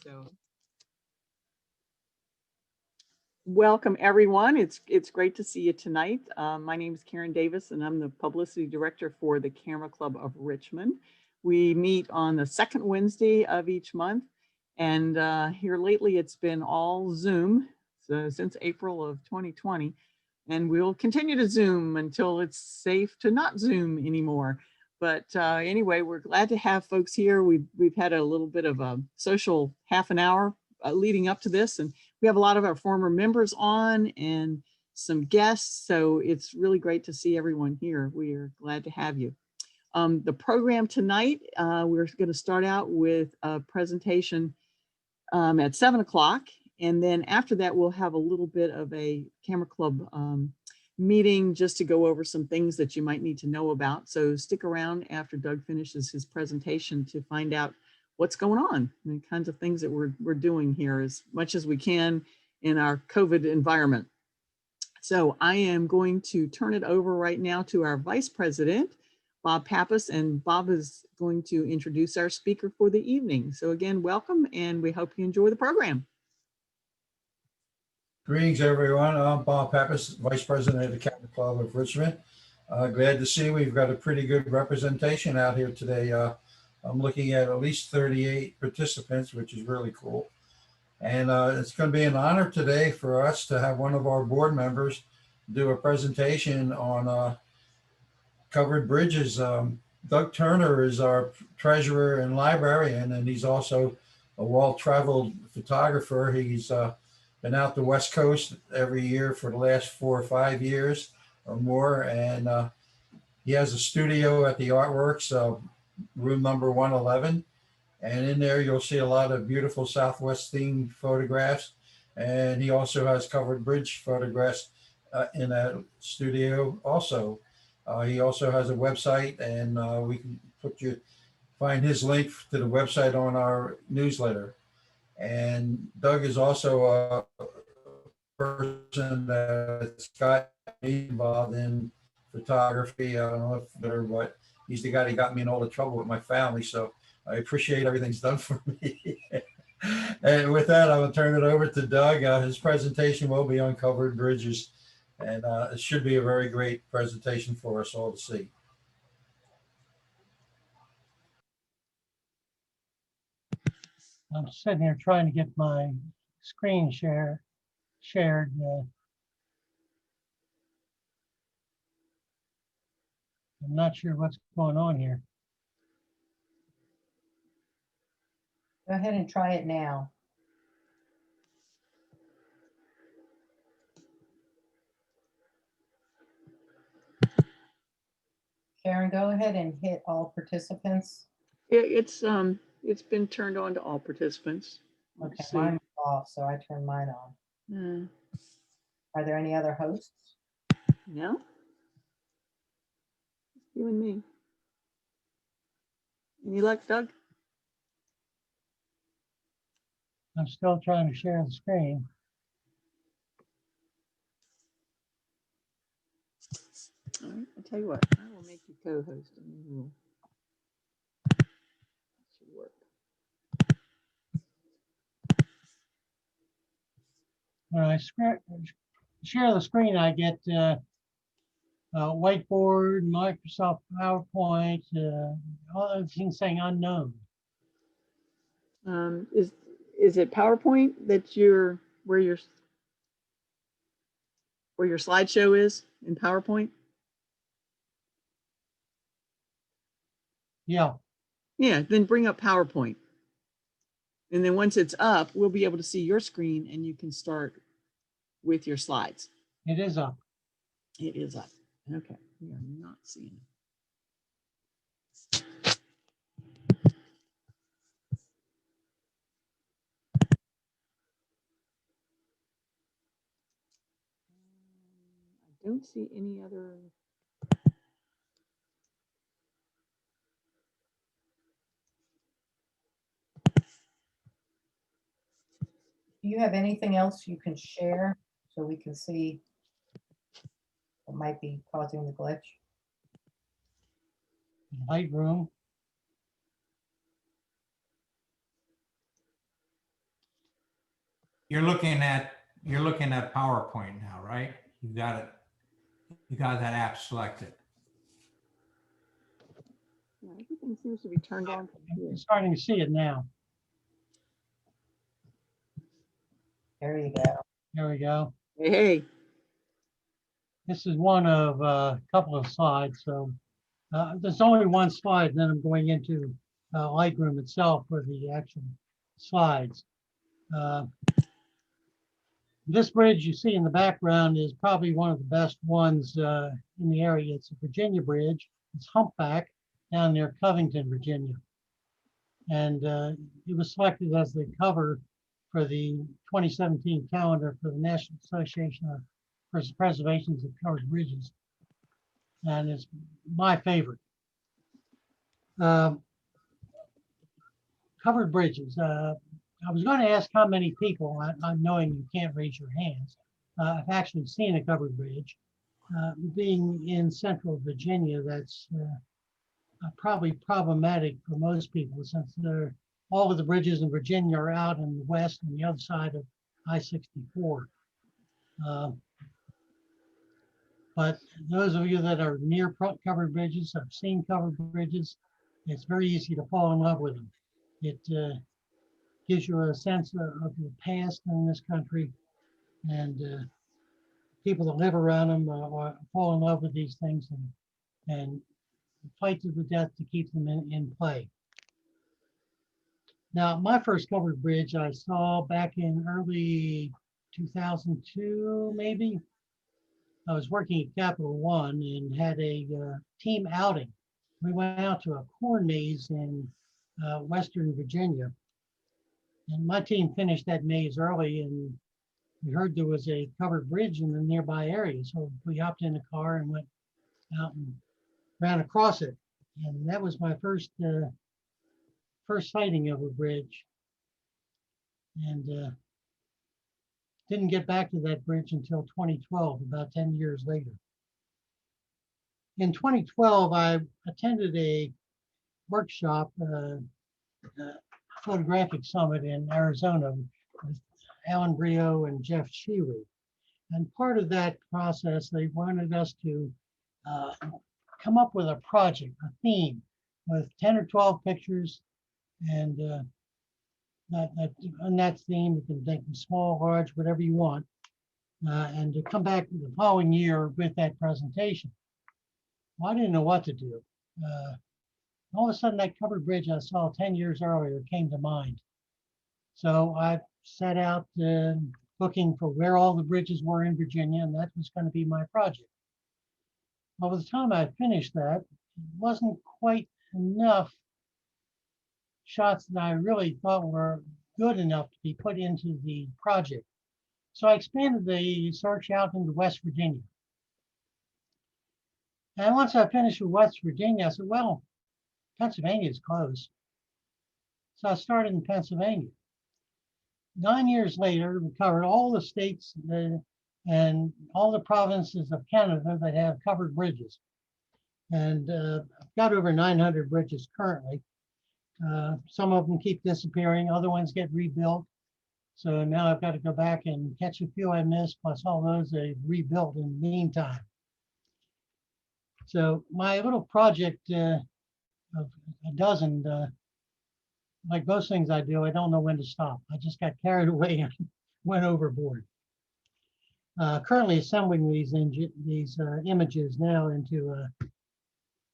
So welcome everyone. It's great to see you tonight. My name is Karen Davis and I'm the publicity director for the Camera Club of Richmond. We meet on the second Wednesday of each month, and here lately it's been all Zoom, so since April of 2020, and we'll continue to Zoom until it's safe to not Zoom anymore. But anyway, we're glad to have folks here. We've had a little bit of a social half an hour leading up to this, and we have a lot of our former members on and some guests. So it's really great to see everyone here. We are glad to have you. The program tonight, we're going to start out with a presentation at 7 o'clock. And then after that, we'll have a little bit of a Camera Club meeting just to go over some things that you might need to know about. So stick around after Doug finishes his presentation to find out what's going on and the kinds of things that we're doing here as much as we can in our COVID environment. So I am going to turn it over right now to our Vice President, Bob Pappas, and Bob is going to introduce our speaker for the evening. So again, welcome, and we hope you enjoy the program. Greetings, everyone. I'm Bob Pappas, Vice President of the Camera Club of Richmond. Glad to see we've got a pretty good representation out here today. I'm looking at least 38 participants, which is really cool. And it's going to be an honor today for us to have one of our board members do a presentation on covered bridges. Doug Turner is our treasurer and librarian, and he's also a well-traveled photographer. He's been out the West Coast every year for the last 4 or 5 years or more. And he has a studio at the Artworks, room number 111. And in there, you'll see a lot of beautiful Southwest themed photographs. And he also has covered bridge photographs in that studio also. He also has a website, and we can find his link to the website on our newsletter. And Doug is also a person that's got me involved in photography. I don't know if better, but he's the guy that got me in all the trouble with my family. So I appreciate everything's done for me. And with that, I will turn it over to Doug. His presentation will be on covered bridges, and it should be a very great presentation for us all to see. I'm sitting here trying to get my screen shared. I'm not sure what's going on here. Go ahead and try it now. Karen, go ahead and hit all participants. It's been turned on to all participants. Okay, mine's off, so I turned mine on. Are there any other hosts? No, you and me. Any luck, Doug? I'm still trying to share the screen. All right, I'll tell you what, I will make you co-host and then should work. When I share the screen, I get whiteboard, Microsoft PowerPoint, all other things saying unknown. Is it PowerPoint that where your slideshow is in PowerPoint? Yeah. Yeah, then bring up PowerPoint. And then once it's up, we'll be able to see your screen and you can start with your slides. It is up. It is up. Okay, we are not seeing it. I don't see any other. Do you have anything else you can share so we can see what might be causing the glitch? Lightroom. You're looking at PowerPoint now, right? You got it. You got that app selected. Yeah, everything seems to be turned on. from here. I'm starting to see it now. There you go. There we go. Hey, hey, This is one of a couple of slides. So there's only one slide, and then I'm going into Lightroom itself for the actual slides. This bridge you see in the background is probably one of the best ones in the area. It's a Virginia bridge. It's humpback down near Covington, Virginia. And it was selected as the cover for the 2017 calendar for the National Association of Preservation of Covered Bridges. And it's my favorite. Covered bridges. I was going to ask how many people, I'm knowing you can't raise your hands, have actually seen a covered bridge. Being in central Virginia, that's probably problematic for most people since all of the bridges in Virginia are out in the west and the other side of I-64. But those of you that are near covered bridges, have seen covered bridges, it's very easy to fall in love with them. It gives you a sense of the past in this country, and people that live around them fall in love with these things and fight to the death to keep them in play. Now, my first covered bridge I saw back in early 2002, maybe. I was working at Capital One and had a team outing. We went out to a corn maze in Western Virginia. And my team finished that maze early, and we heard there was a covered bridge in the nearby area. So we hopped in a car and went out and ran across it. And that was my first sighting of a bridge. And didn't get back to that bridge until 2012, about 10 years later. In 2012, I attended a workshop, photographic summit in Arizona with Alan Brio and Jeff Shealy. And part of that process, they wanted us to come up with a project, a theme, with 10 or 12 pictures. And on that theme, you can make them small, large, whatever you want. And to come back the following year with that presentation. Well, I didn't know what to do. All of a sudden, that covered bridge I saw 10 years earlier came to mind. So I set out looking for where all the bridges were in Virginia, and that was going to be my project. Well, by the time I finished that, it wasn't quite enough shots that I really thought were good enough to be put into the project. So I expanded the search out into West Virginia. And once I finished with West Virginia, I said, well, Pennsylvania is close. So I started in Pennsylvania. 9 years later, we covered all the states and all the provinces of Canada that have covered bridges. And I've got over 900 bridges currently. Some of them keep disappearing, other ones get rebuilt. So now I've got to go back and catch a few I missed, plus all those they've rebuilt in the meantime. So my little project of a dozen, like most things I do, I don't know when to stop. I just got carried away and went overboard. Currently assembling these images now into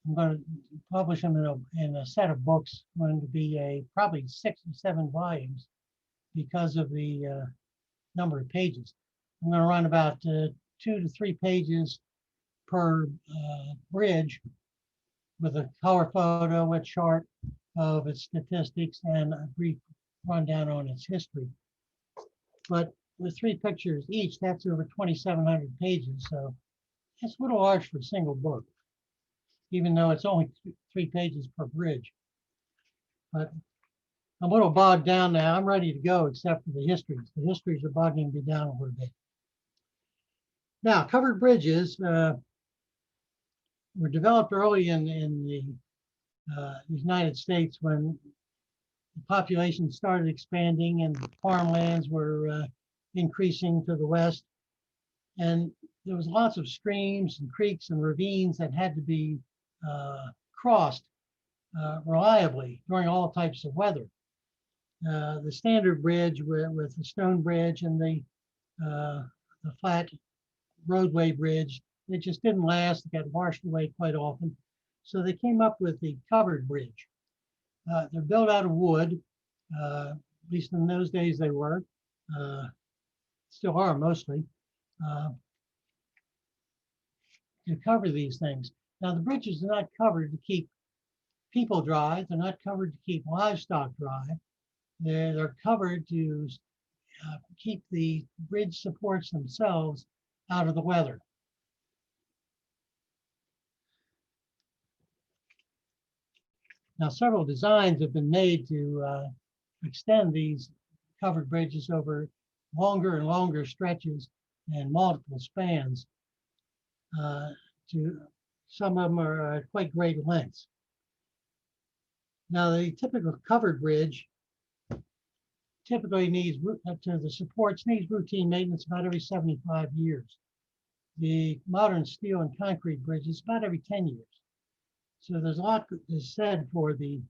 I'm going to publish them in a set of books, going to be probably 6 or 7 volumes because of the number of pages. I'm going to run about 2 to 3 pages per bridge with a color photo, a chart of its statistics, and a brief rundown on its history. But with 3 pictures each, that's over 2,700 pages. So it's a little large for a single book, even though it's only 3 pages per bridge. But I'm a little bogged down now. I'm ready to go, except for the histories. The histories are bogging me down a little bit. Now, covered bridges were developed early in the United States when the population started expanding and farmlands were increasing to the west. And there was lots of streams and creeks and ravines that had to be crossed reliably during all types of weather. The standard bridge with the stone bridge and the flat roadway bridge, it just didn't last. It got washed away quite often. So they came up with the covered bridge. They're built out of wood, at least in those days they were, still are mostly, to cover these things. Now the bridges are not covered to keep people dry. They're not covered to keep livestock dry. They're covered to keep the bridge supports themselves out of the weather. Now, several designs have been made to extend these covered bridges over longer and longer stretches and multiple spans. Some of them are quite great lengths. Now, the typical covered bridge typically needs, to the supports, needs routine maintenance about every 75 years. The modern steel and concrete bridges about every 10 years. So there's a lot is said for the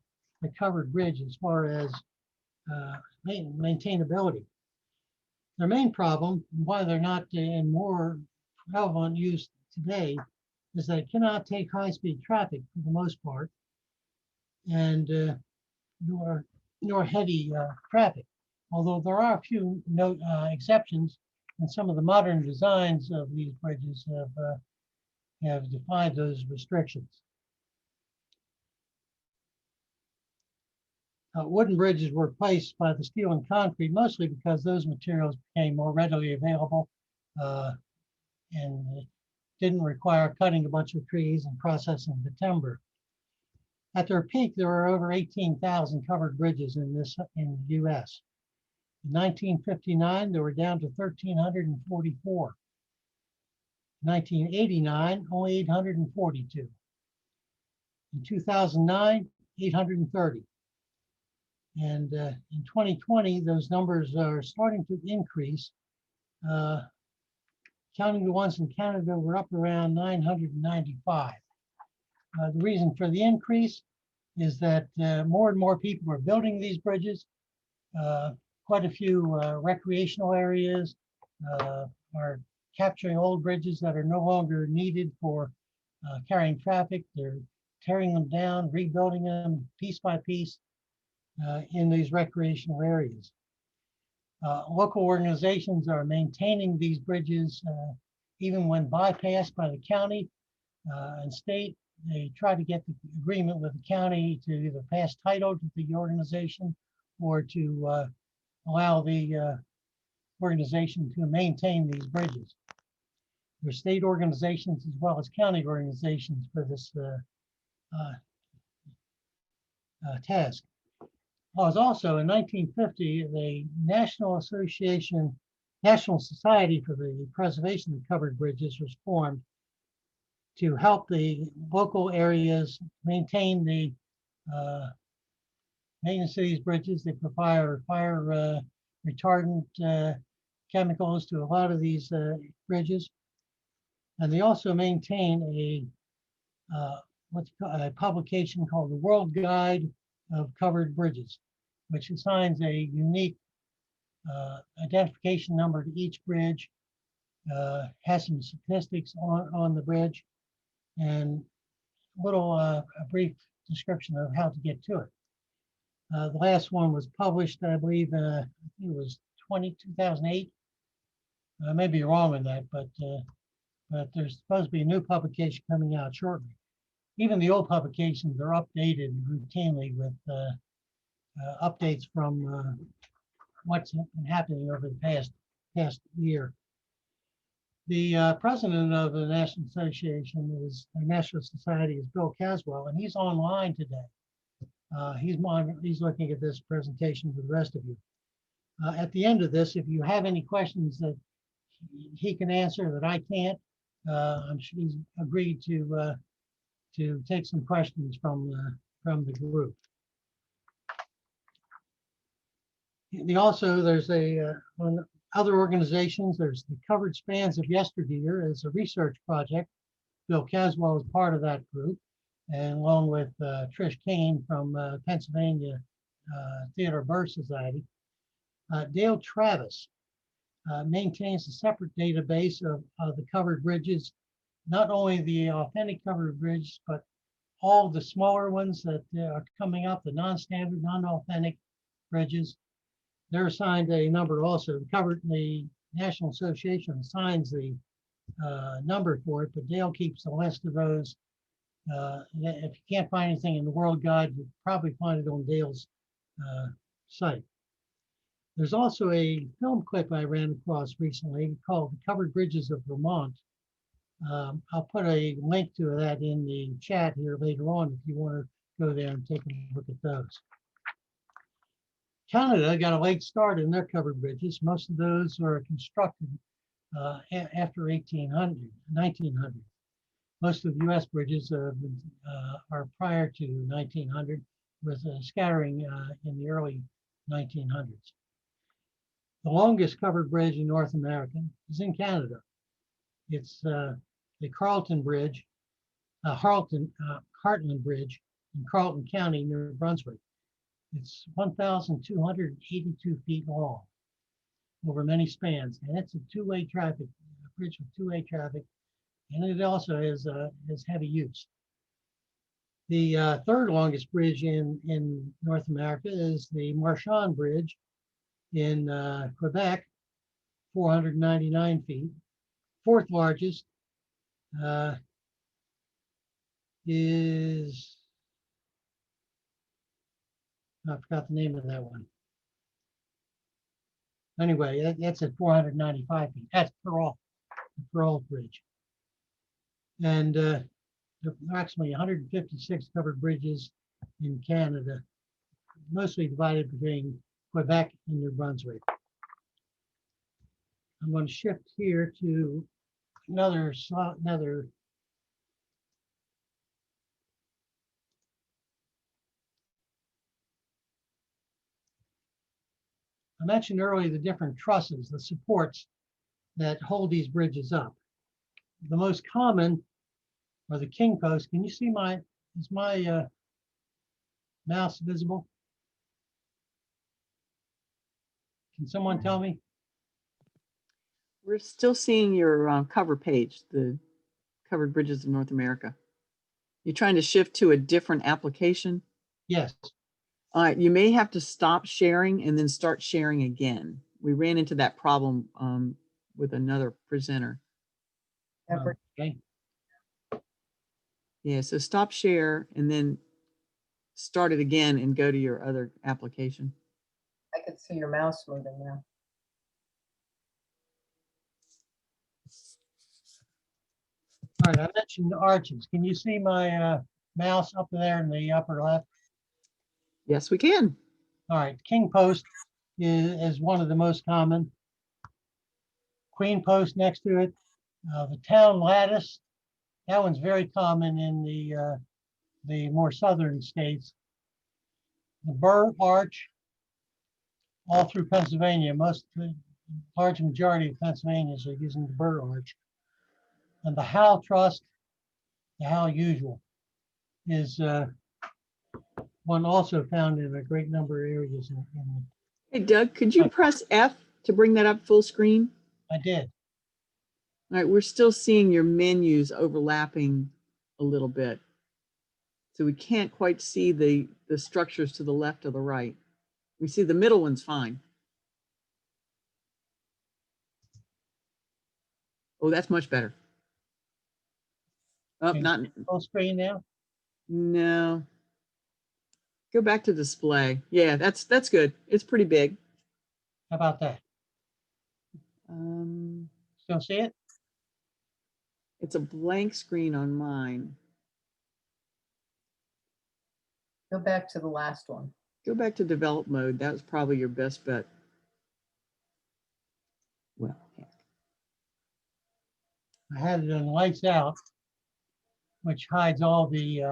covered bridge as far as maintainability. Their main problem, why they're not in more prevalent use today, is that it cannot take high-speed traffic for the most part, and nor heavy traffic. Although there are a few exceptions, and some of the modern designs of these bridges have defied those restrictions. Wooden bridges were replaced by the steel and concrete, mostly because those materials became more readily available and didn't require cutting a bunch of trees and processing the timber. At their peak, there were over 18,000 covered bridges in the U.S. In 1959, they were down to 1,344. In 1989, only 842. In 2009, 830. And in 2020, those numbers are starting to increase. Counting the ones in Canada, we're up around 995. The reason for the increase is that more and more people are building these bridges. Quite a few recreational areas are capturing old bridges that are no longer needed for carrying traffic. They're tearing them down, rebuilding them piece by piece in these recreational areas. Local organizations are maintaining these bridges even when bypassed by the county and state. They try to get the agreement with the county to either pass title to the organization or to allow the organization to maintain these bridges. There are state organizations as well as county organizations for this task. Well, was also in 1950, the National Society for the Preservation of Covered Bridges was formed to help the local areas maintain the maintenance of these bridges. They provide fire retardant chemicals to a lot of these bridges. And they also maintain a publication called the World Guide of Covered Bridges, which assigns a unique identification number to each bridge, has some statistics on the bridge, and a brief description of how to get to it. The last one was published, I believe, I think it was 2008. I may be wrong on that, but there's supposed to be a new publication coming out shortly. Even the old publications are updated routinely with updates from what's been happening over the past year. The president of the National Society is Bill Caswell, and he's online today. He's looking at this presentation with the rest of you. At the end of this, if you have any questions that he can answer that I can't, I'm sure he's agreed to take some questions from the group. There's Other organizations, there's the Covered Spans of Yesteryear as a research project. Bill Caswell is part of that group, and along with Trish Kane from Pennsylvania Theater Bird Society. Dale Travis maintains a separate database of the covered bridges, not only the authentic covered bridges, but all the smaller ones that are coming up, the non-standard, non-authentic bridges. They're assigned a number also. The National Association assigns the number for it, but Dale keeps a list of those. If you can't find anything in the World Guide, you'll probably find it on Dale's site. There's also a film clip I ran across recently called The Covered Bridges of Vermont. I'll put a link to that in the chat here later on if you want to go there and take a look at those. Canada got a late start in their covered bridges. Most of those were constructed after 1900. Most of the US bridges are prior to 1900, with a scattering in the early 1900s. The longest covered bridge in North America is in Canada. It's the Carleton Bridge, Heartland Bridge in Carleton County, New Brunswick. It's 1,282 feet long over many spans, and it's a two-way traffic, a bridge with two-way traffic, and it also has heavy use. The third longest bridge in North America is the Marchand Bridge in Quebec, 499 feet. Fourth largest is, I forgot the name of that one. Anyway, that's at 495 feet. That's Perrault, the Perrault Bridge. And there are approximately 156 covered bridges in Canada, mostly divided between Quebec and New Brunswick. I'm going to shift here to another. I mentioned earlier the different trusses, the supports that hold these bridges up. The most common are the king posts. Can you see is my mouse visible? Can someone tell me? We're still seeing your cover page, the Covered Bridges of North America. You're trying to shift to a different application? Yes. You may have to stop sharing and then start sharing again. We ran into that problem with another presenter. Okay. Yeah, so stop share and then start it again and go to your other application. I could see your mouse moving now. All right, I mentioned the arches. Can you see my mouse up there in the upper left? Yes, we can. All right, king post is one of the most common. Queen post next to it. The town lattice, that one's very common in the more southern states. The burr arch, all through Pennsylvania, the large majority of Pennsylvanians are using the burr arch. And the Howe truss, the Howe usual, is one also found in a great number of areas. Hey, Doug, could you press F to bring that up full screen? I did. All right, we're still seeing your menus overlapping a little bit. So we can't quite see the structures to the left or the right. We see the middle one's fine. Oh, that's much better. Oh, not Full screen now? no. Go back to display. Yeah, that's good. It's pretty big. How about that? Still see it? It's a blank screen on mine. Go back to the last one. Go back to develop mode. That was probably your best bet. Well, heck. I had it on lights out, which hides all the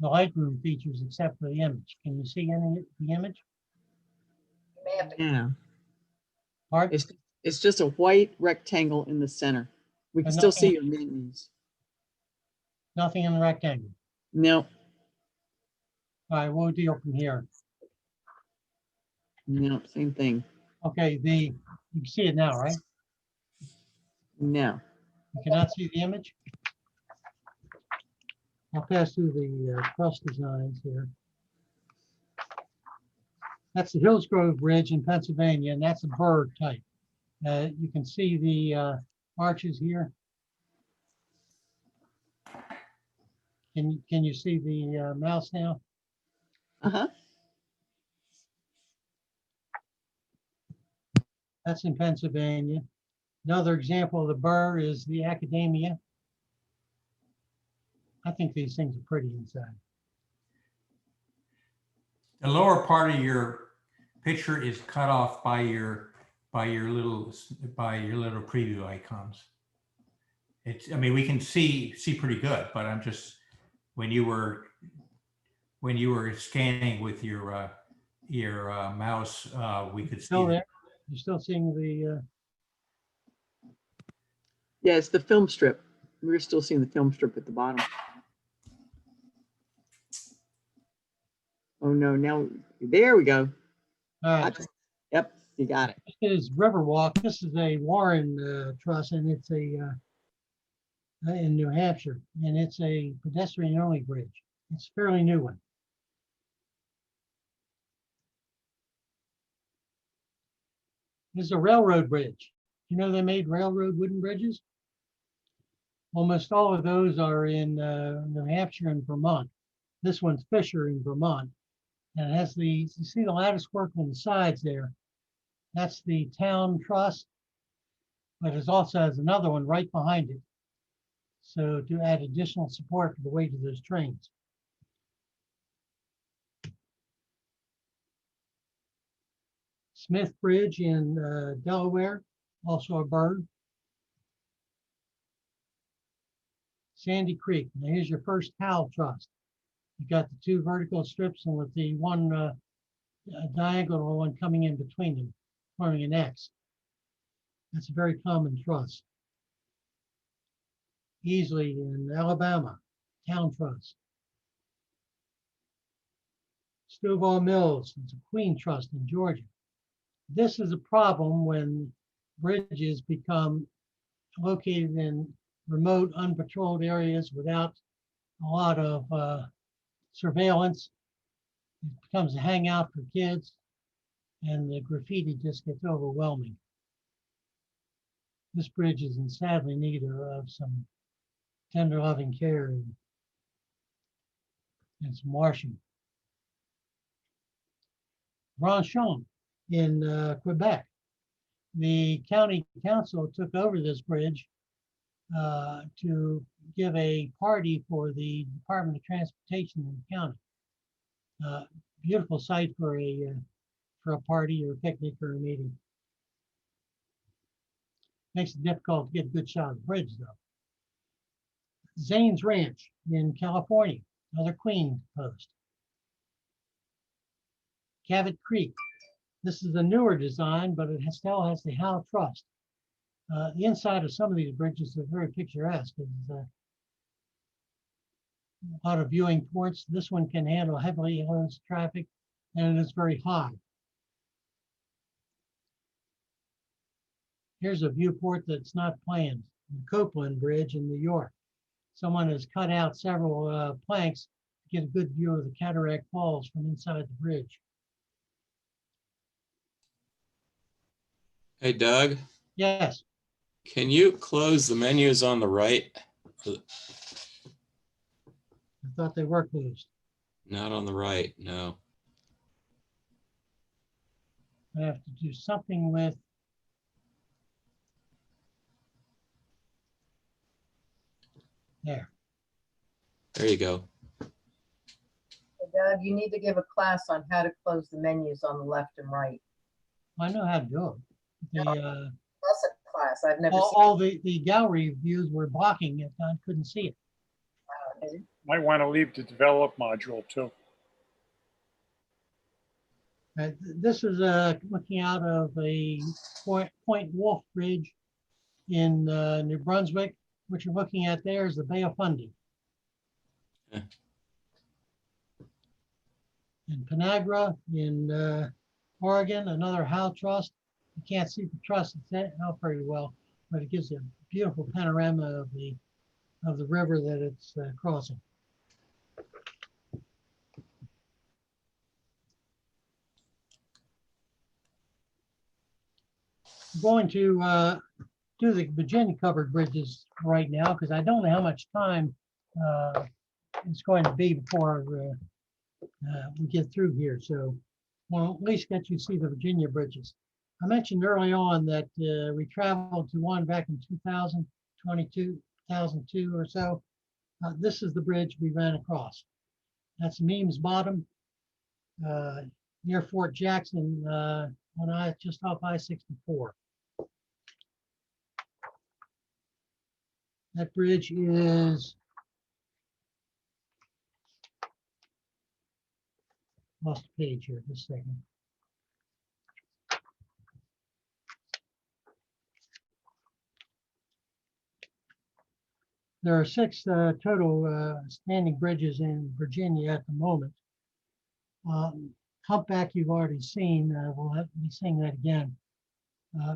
Lightroom features except for the image. Can you see any of the image? You may have to Yeah. Pardon? It's just a white rectangle in the center. We can And still see nothing- your menus. Nothing in the rectangle. No, All right, we'll deal from here. no, same thing. Okay, you can see it now, right? No. You cannot see the image? I'll pass through the cross designs here. That's the Hillsgrove Bridge in Pennsylvania, and that's a Burr type. You can see the arches here. Can you see the mouse now? Uh-huh. That's in Pennsylvania. Another example of the Burr is the Academia. I think these things are pretty inside. The lower part of your picture is cut off by your little preview icons. I mean, we can see pretty good, but I'm just, when you were scanning with your mouse, we could see Still that. there? You're still seeing the, Yeah, it's the film strip. We're still seeing the film strip at the bottom. Oh, no, now, there we go. all right. Yep, you got it. This is Riverwalk. This is a Warren Trust, and it's in New Hampshire, and it's a pedestrian-only bridge. It's a fairly new one. This is a railroad bridge. You know they made railroad wooden bridges? Almost all of those are in New Hampshire and Vermont. This one's Fisher in Vermont. And it has you see the lattice work on the sides there. That's the town trust, but it also has another one right behind it. So to add additional support for the weight of those trains. Smith Bridge in Delaware, also a Burr. Sandy Creek. Now here's your first Howell Trust. You got the two vertical strips and with the one diagonal one coming in between them, forming an X. That's a very common truss. Easily in Alabama, Town Trust. Stovall Mills, it's a Queen Trust in Georgia. This is a problem when bridges become located in remote, unpatrolled areas without a lot of surveillance. It becomes a hangout for kids, and the graffiti just gets overwhelming. This bridge is in sadly need of some tender loving care and some washing. Branchon in Quebec. The county council took over this bridge to give a party for the Department of Transportation in the county. Beautiful site for a party or a picnic or a meeting. Makes it difficult to get a good shot of the bridge though. Zane's Ranch in California, another Queen post. Cabot Creek. This is a newer design, but it still has the Howe Trust. The inside of some of these bridges are very picturesque. There's a lot of viewing ports. This one can handle heavily loaded traffic, and it is very high. Here's a viewport that's not planned. The Copeland Bridge in New York. Someone has cut out several planks to get a good view of the Cataract Falls from inside the bridge. Hey, Doug, Yes, can you close the menus on the right? I thought they were closed. Not on the right, no. I have to do something with. There. There you go. Doug, you need to give a class on how to close the menus on the left and right. I know how to do it. The, That's a class. I've never all the gallery views were blocking it. I couldn't see it. seen. Might want to leave the develop module too. This is looking out of a Point Wolf Bridge in New Brunswick. What you're looking at there is the Bay of Fundy. Yeah. In Panagra, in Oregon, another Howe Trust. You can't see the truss out very well, but it gives you a beautiful panorama of the river that it's crossing. I'm going to do the Virginia covered bridges right now because I don't know how much time it's going to be before we get through here. So we'll at least get you to see the Virginia bridges. I mentioned early on that we traveled to one back in 2002 or so. This is the bridge we ran across. That's Memes Bottom near Fort Jackson on just off I-64. That bridge is lost the page here, just a second. There are 6 total standing bridges in Virginia at the moment. Humpback you've already seen. We'll be seeing that again.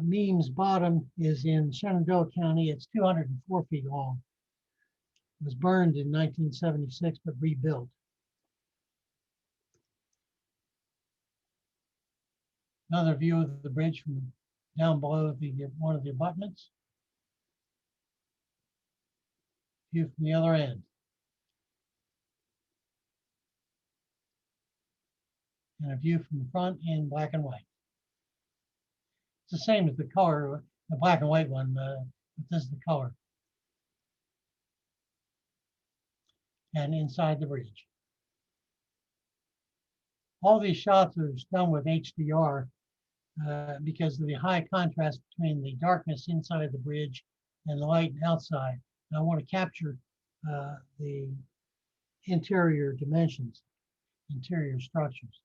Memes Bottom is in Shenandoah County. It's 204 feet long. It was burned in 1976, but rebuilt. Another view of the bridge from down below one of the abutments. View from the other end. And a view from the front in black and white. It's the same as the color, the black and white one, but this is the color. And inside the bridge. All these shots are done with HDR because of the high contrast between the darkness inside the bridge and the light outside. And I want to capture the interior dimensions, interior structures.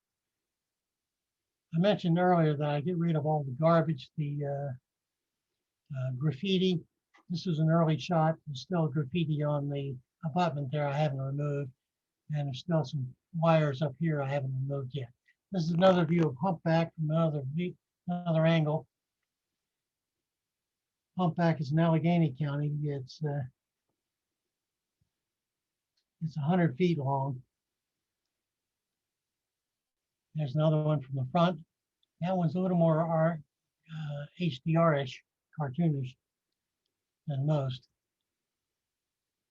I mentioned earlier that I get rid of all the garbage, the graffiti. This is an early shot. There's still graffiti on the abutment there I haven't removed. And there's still some wires up here I haven't removed yet. This is another view of Humpback from another angle. Humpback is in Allegheny County. It's 100 feet long. There's another one from the front. That one's a little more HDR-ish, cartoonish than most.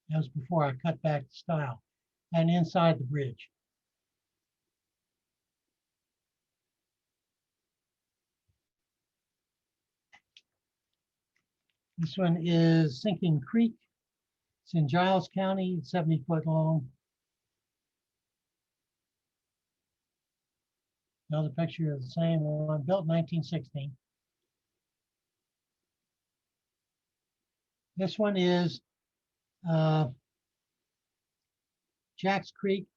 That was before I cut back the style. And inside the bridge. This one is Sinking Creek. It's in Giles County. It's 70 foot long. Another picture of the same one, built in 1916. This one is Jack's Creek.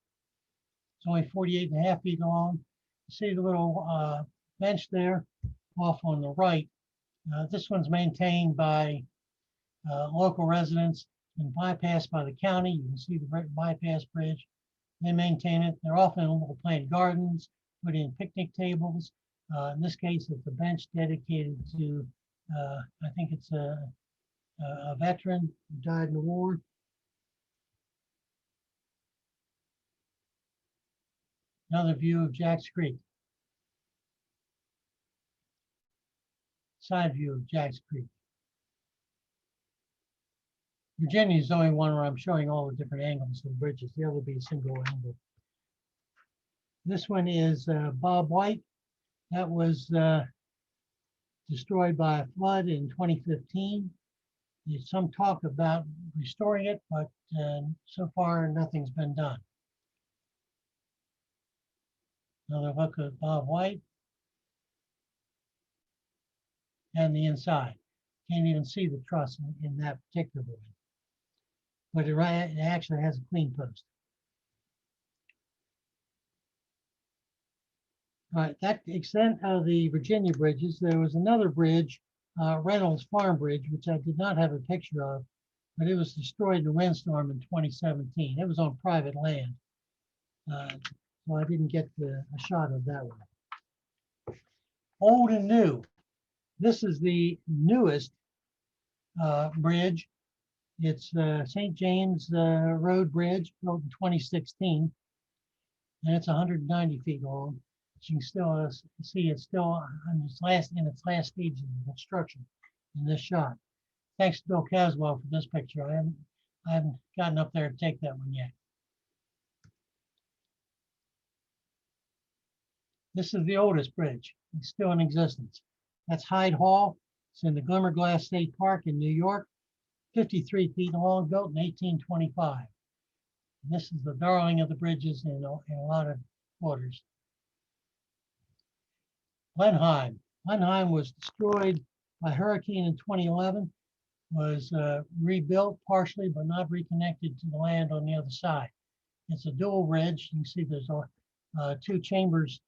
It's only 48.5 feet long. You see the little bench there off on the right. This one's maintained by local residents and bypassed by the county. You can see the bypass bridge. They maintain it. They're often in little planted gardens, put in picnic tables. In this case, it's a bench dedicated to, I think it's a veteran who died in the war. Another view of Jack's Creek. Side view of Jack's Creek. Virginia is the only one where I'm showing all the different angles of the bridges. The other will be a single angle. This one is Bob White. That was destroyed by a flood in 2015. There's some talk about restoring it, but so far nothing's been done. Another look at Bob White. And the inside. Can't even see the truss in that particular one. But it actually has a clean post. All right, that extent of the Virginia bridges, there was another bridge, Reynolds Farm Bridge, which I did not have a picture of, but it was destroyed in a windstorm in 2017. It was on private land. So I didn't get a shot of that one. Old and new. This is the newest bridge. It's St. James Road Bridge, built in 2016, and it's 190 feet long. You can still see it's still in its last stage of construction in this shot. Thanks to Bill Caswell for this picture. I haven't gotten up there to take that one yet. This is the oldest bridge. It's still in existence. That's Hyde Hall. It's in the Glimmerglass State Park in New York, 53 feet long, built in 1825. And this is the darling of the bridges in a lot of quarters. Blenheim. Blenheim was destroyed by hurricane in 2011, was rebuilt partially, but not reconnected to the land on the other side. It's a dual bridge. You can see there's two chambers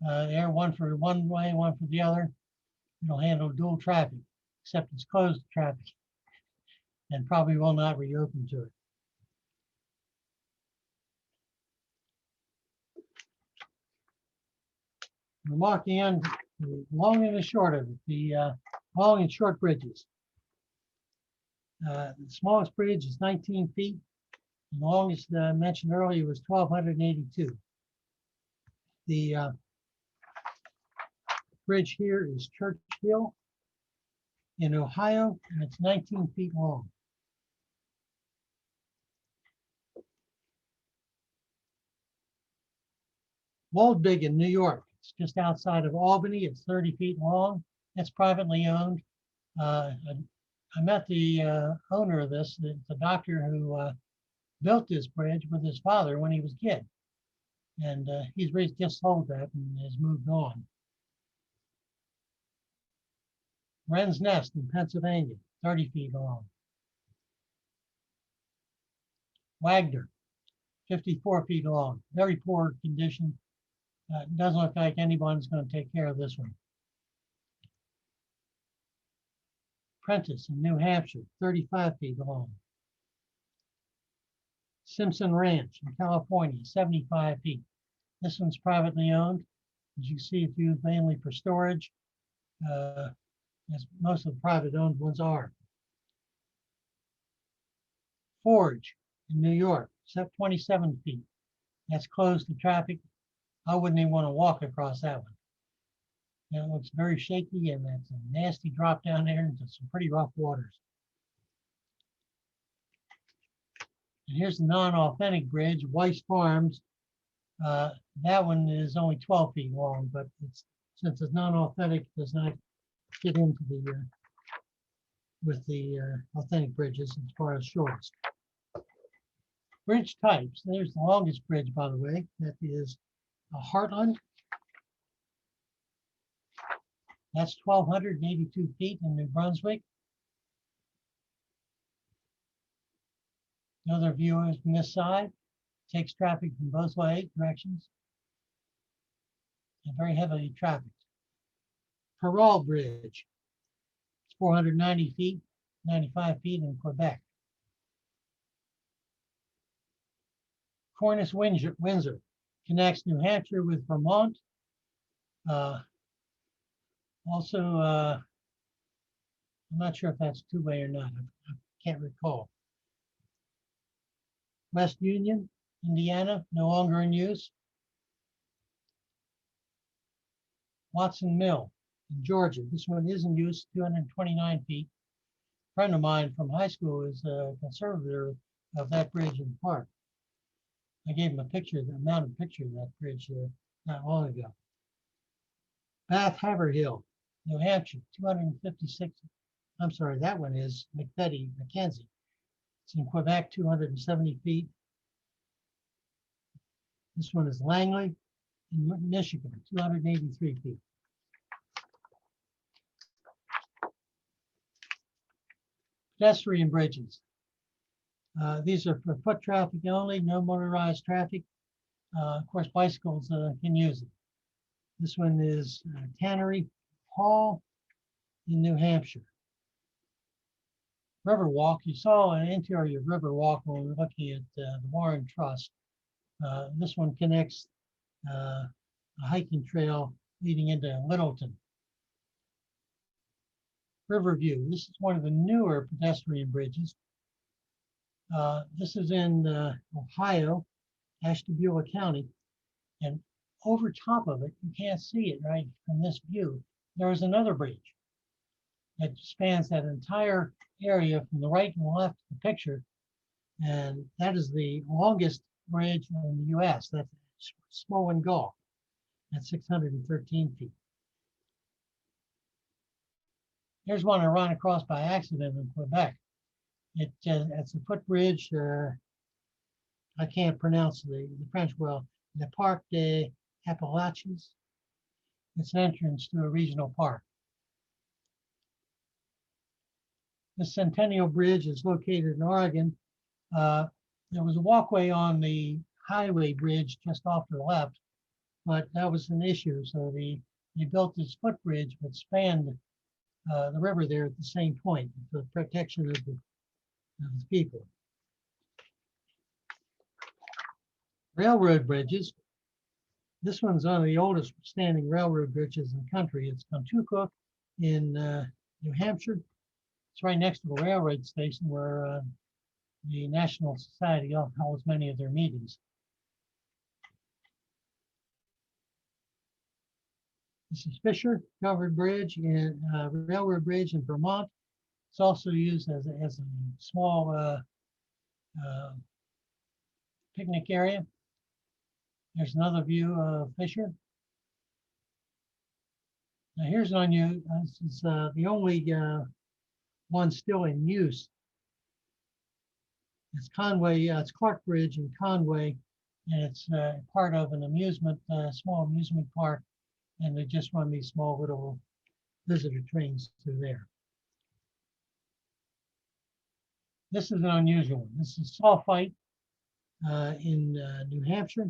there, one for one way, one for the other. It'll handle dual traffic, except it's closed to traffic and probably will not reopen to it. We're marking on the long and the short of it, the long and short bridges. The smallest bridge is 19 feet. The longest I mentioned earlier was 1,282. The bridge here is Church Hill in Ohio, and it's 19 feet long. Waldbig in New York. It's just outside of Albany. It's 30 feet long. It's privately owned. I met the owner of this, the doctor who built this bridge with his father when he was a kid. And he's just sold that and has moved on. Wren's Nest in Pennsylvania, 30 feet long. Wagner, 54 feet long, very poor condition. Doesn't look like anyone's going to take care of this one. Prentice in New Hampshire, 35 feet long. Simpson Ranch in California, 75 feet. This one's privately owned. As you see, it's used mainly for storage, as most of the private owned ones are. Forge in New York, 27 feet. That's closed to traffic. I wouldn't even want to walk across that one. It looks very shaky, and that's a nasty drop down there into some pretty rough waters. And here's the non-authentic bridge, Weiss Farms. That one is only 12 feet long, but since it's non-authentic, it does not get into the with the authentic bridges as far as shorts. Bridge types. There's the longest bridge, by the way. That is a Heartland. That's 1,282 feet in New Brunswick. Another view is from this side. Takes traffic from both directions. And very heavily trafficked. Perral Bridge. It's 490 feet, 95 feet in Quebec. Cornice Windsor connects New Hampshire with Vermont. Also, I'm not sure if that's two-way or not. I can't recall. West Union, Indiana, no longer in use. Watson Mill in Georgia. This one is in use, 229 feet. A friend of mine from high school is a conservator of that bridge in the park. I gave him a picture, the mounted picture of that bridge not long ago. Bath Haverhill, New Hampshire, 256. I'm sorry, that one is Mackenzie. It's in Quebec, 270 feet. This one is Langley in Michigan, 283 feet. Pedestrian bridges. These are for foot traffic only, no motorized traffic. Of course, bicycles can use it. This one is Tannery Hall in New Hampshire. Riverwalk, you saw an interior Riverwalk when we were looking at the Warren Trust. This one connects a hiking trail leading into Littleton. Riverview, this is one of the newer pedestrian bridges. This is in Ohio, Ashtabula County, and over top of it, you can't see it right from this view, there is another bridge that spans that entire area from the right and the left of the picture, and that is the longest bridge in the US. That's Smolin Gulf at 613 feet. Here's one I ran across by accident in Quebec. It's a footbridge. I can't pronounce the French well. Le Parc des Appalachians. It's an entrance to a regional park. The Centennial Bridge is located in Oregon. There was a walkway on the highway bridge just off to the left, but that was an issue. So they built this footbridge that spanned the river there at the same point for the protection of the people. Railroad bridges. This one's one of the oldest standing railroad bridges in the country. It's Contoocook in New Hampshire. It's right next to the railroad station where the National Society holds many of their meetings. This is Fisher Covered Bridge in Railroad Bridge in Vermont. It's also used as a small picnic area. There's another view of Fisher. Now here's an unusual. This is the only one still in use. It's Conway. It's Clark Bridge in Conway, and it's part of an small amusement park. And they just run these small little visitor trains through there. This is an unusual one. This is Sulphite in New Hampshire.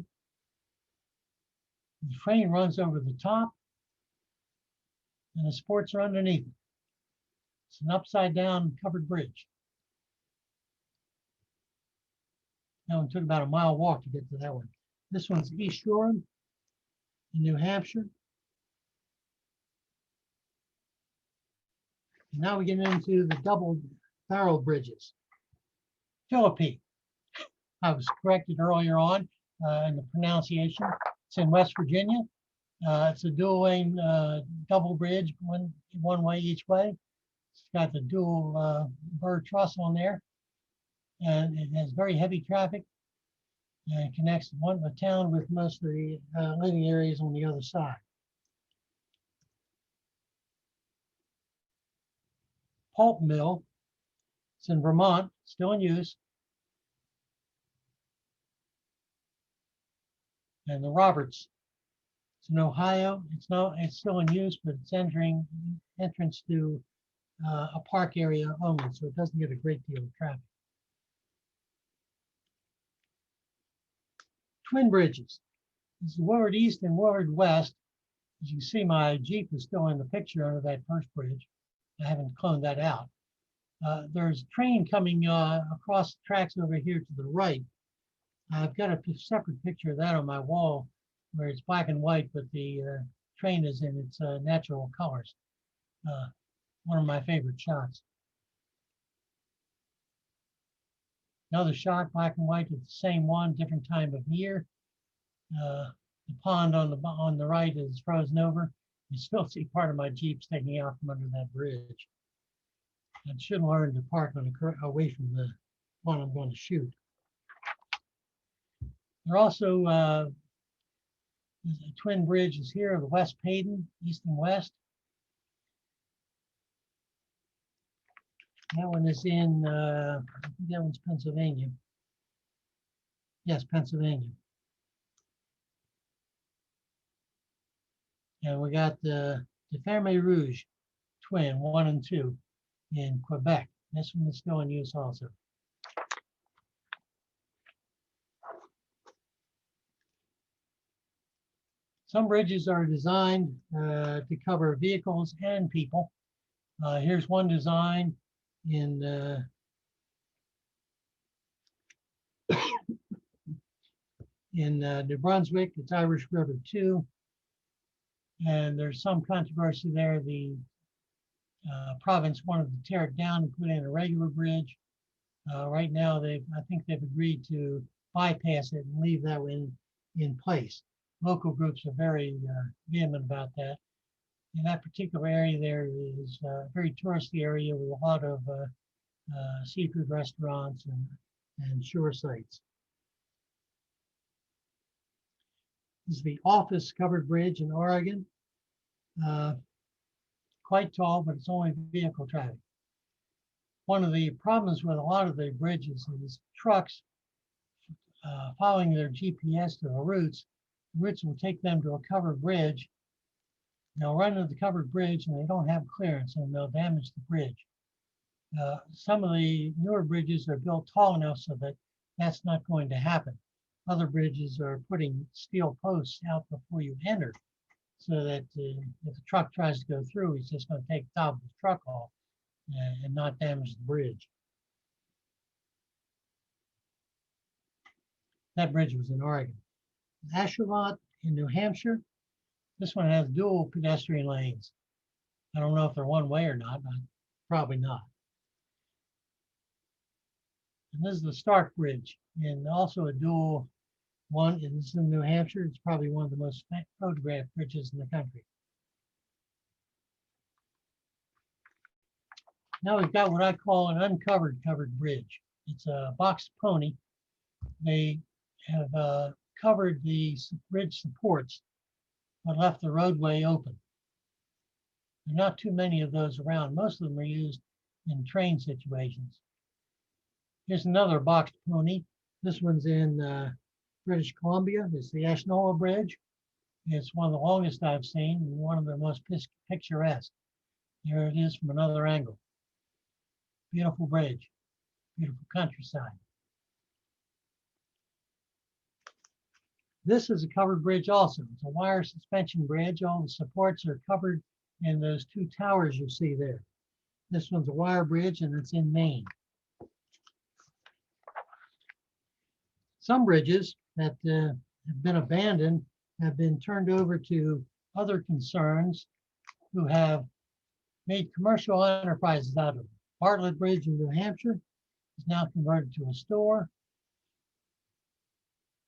The train runs over the top and the sports are underneath it. It's an upside down covered bridge. That one took about a mile walk to get to that one. This one's East Shoreham in New Hampshire. And now we get into the double barrel bridges. Philippine. I was corrected earlier on in the pronunciation. It's in West Virginia. It's a dual lane double bridge, one way each way. It's got the dual bird truss on there, and it has very heavy traffic. And it connects a town with most of the living areas on the other side. Pulp mill. It's in Vermont, still in use. And the Roberts. It's in Ohio. It's still in use, but it's entrance to a park area only, so it doesn't get a great deal of traffic. Twin bridges. This is Willard East and Willard West. As you can see, my Jeep is still in the picture under that first bridge. I haven't cloned that out. There's a train coming across the tracks over here to the right. I've got a separate picture of that on my wall where it's black and white, but the train is in its natural colors. One of my favorite shots. Another shot, black and white, it's the same one, different time of year. The pond on the right is frozen over. You still see part of my Jeep sticking out from under that bridge. I should learn to park away from the one I'm going to shoot. There are also twin bridges here, the West Paden, east and west. That one is in, I think that one's Pennsylvania. Yes, Pennsylvania. And we got the Ferme Rouge twin, 1 and 2 in Quebec. This one is still in use also. Some bridges are designed to cover vehicles and people. Here's one design in New Brunswick. It's Irish River 2. And there's some controversy there. The province wanted to tear it down and put in a regular bridge. Right now, I think they've agreed to bypass it and leave that in place. Local groups are very vehement about that. In that particular area, there is a very touristy area with a lot of seafood restaurants and shore sites. This is the Office Covered Bridge in Oregon. Quite tall, but it's only vehicle traffic. One of the problems with a lot of the bridges is trucks following their GPS to the routes will take them to a covered bridge. They'll run into the covered bridge and they don't have clearance and they'll damage the bridge. Some of the newer bridges are built tall enough so that that's not going to happen. Other bridges are putting steel posts out before you enter so that if the truck tries to go through, he's just going to take the top of the truck off and not damage the bridge. That bridge was in Oregon. Ashuelot in New Hampshire. This one has dual pedestrian lanes. I don't know if they're one way or not, but probably not. And this is the Stark Bridge, and also a dual one. And this is in New Hampshire. It's probably one of the most photographed bridges in the country. Now we've got what I call an uncovered covered bridge. It's a box pony. They have covered the bridge supports, but left the roadway open. There are not too many of those around. Most of them are used in train situations. Here's another boxed pony. This one's in British Columbia. It's the Ashnola Bridge. It's one of the longest I've seen and one of the most picturesque. There it is from another angle. Beautiful bridge, beautiful countryside. This is a covered bridge also. It's a wire suspension bridge. All the supports are covered in those two towers you see there. This one's a wire bridge and it's in Maine. Some bridges that have been abandoned have been turned over to other concerns who have made commercial enterprises out of them. Bartlett Bridge in New Hampshire is now converted to a store.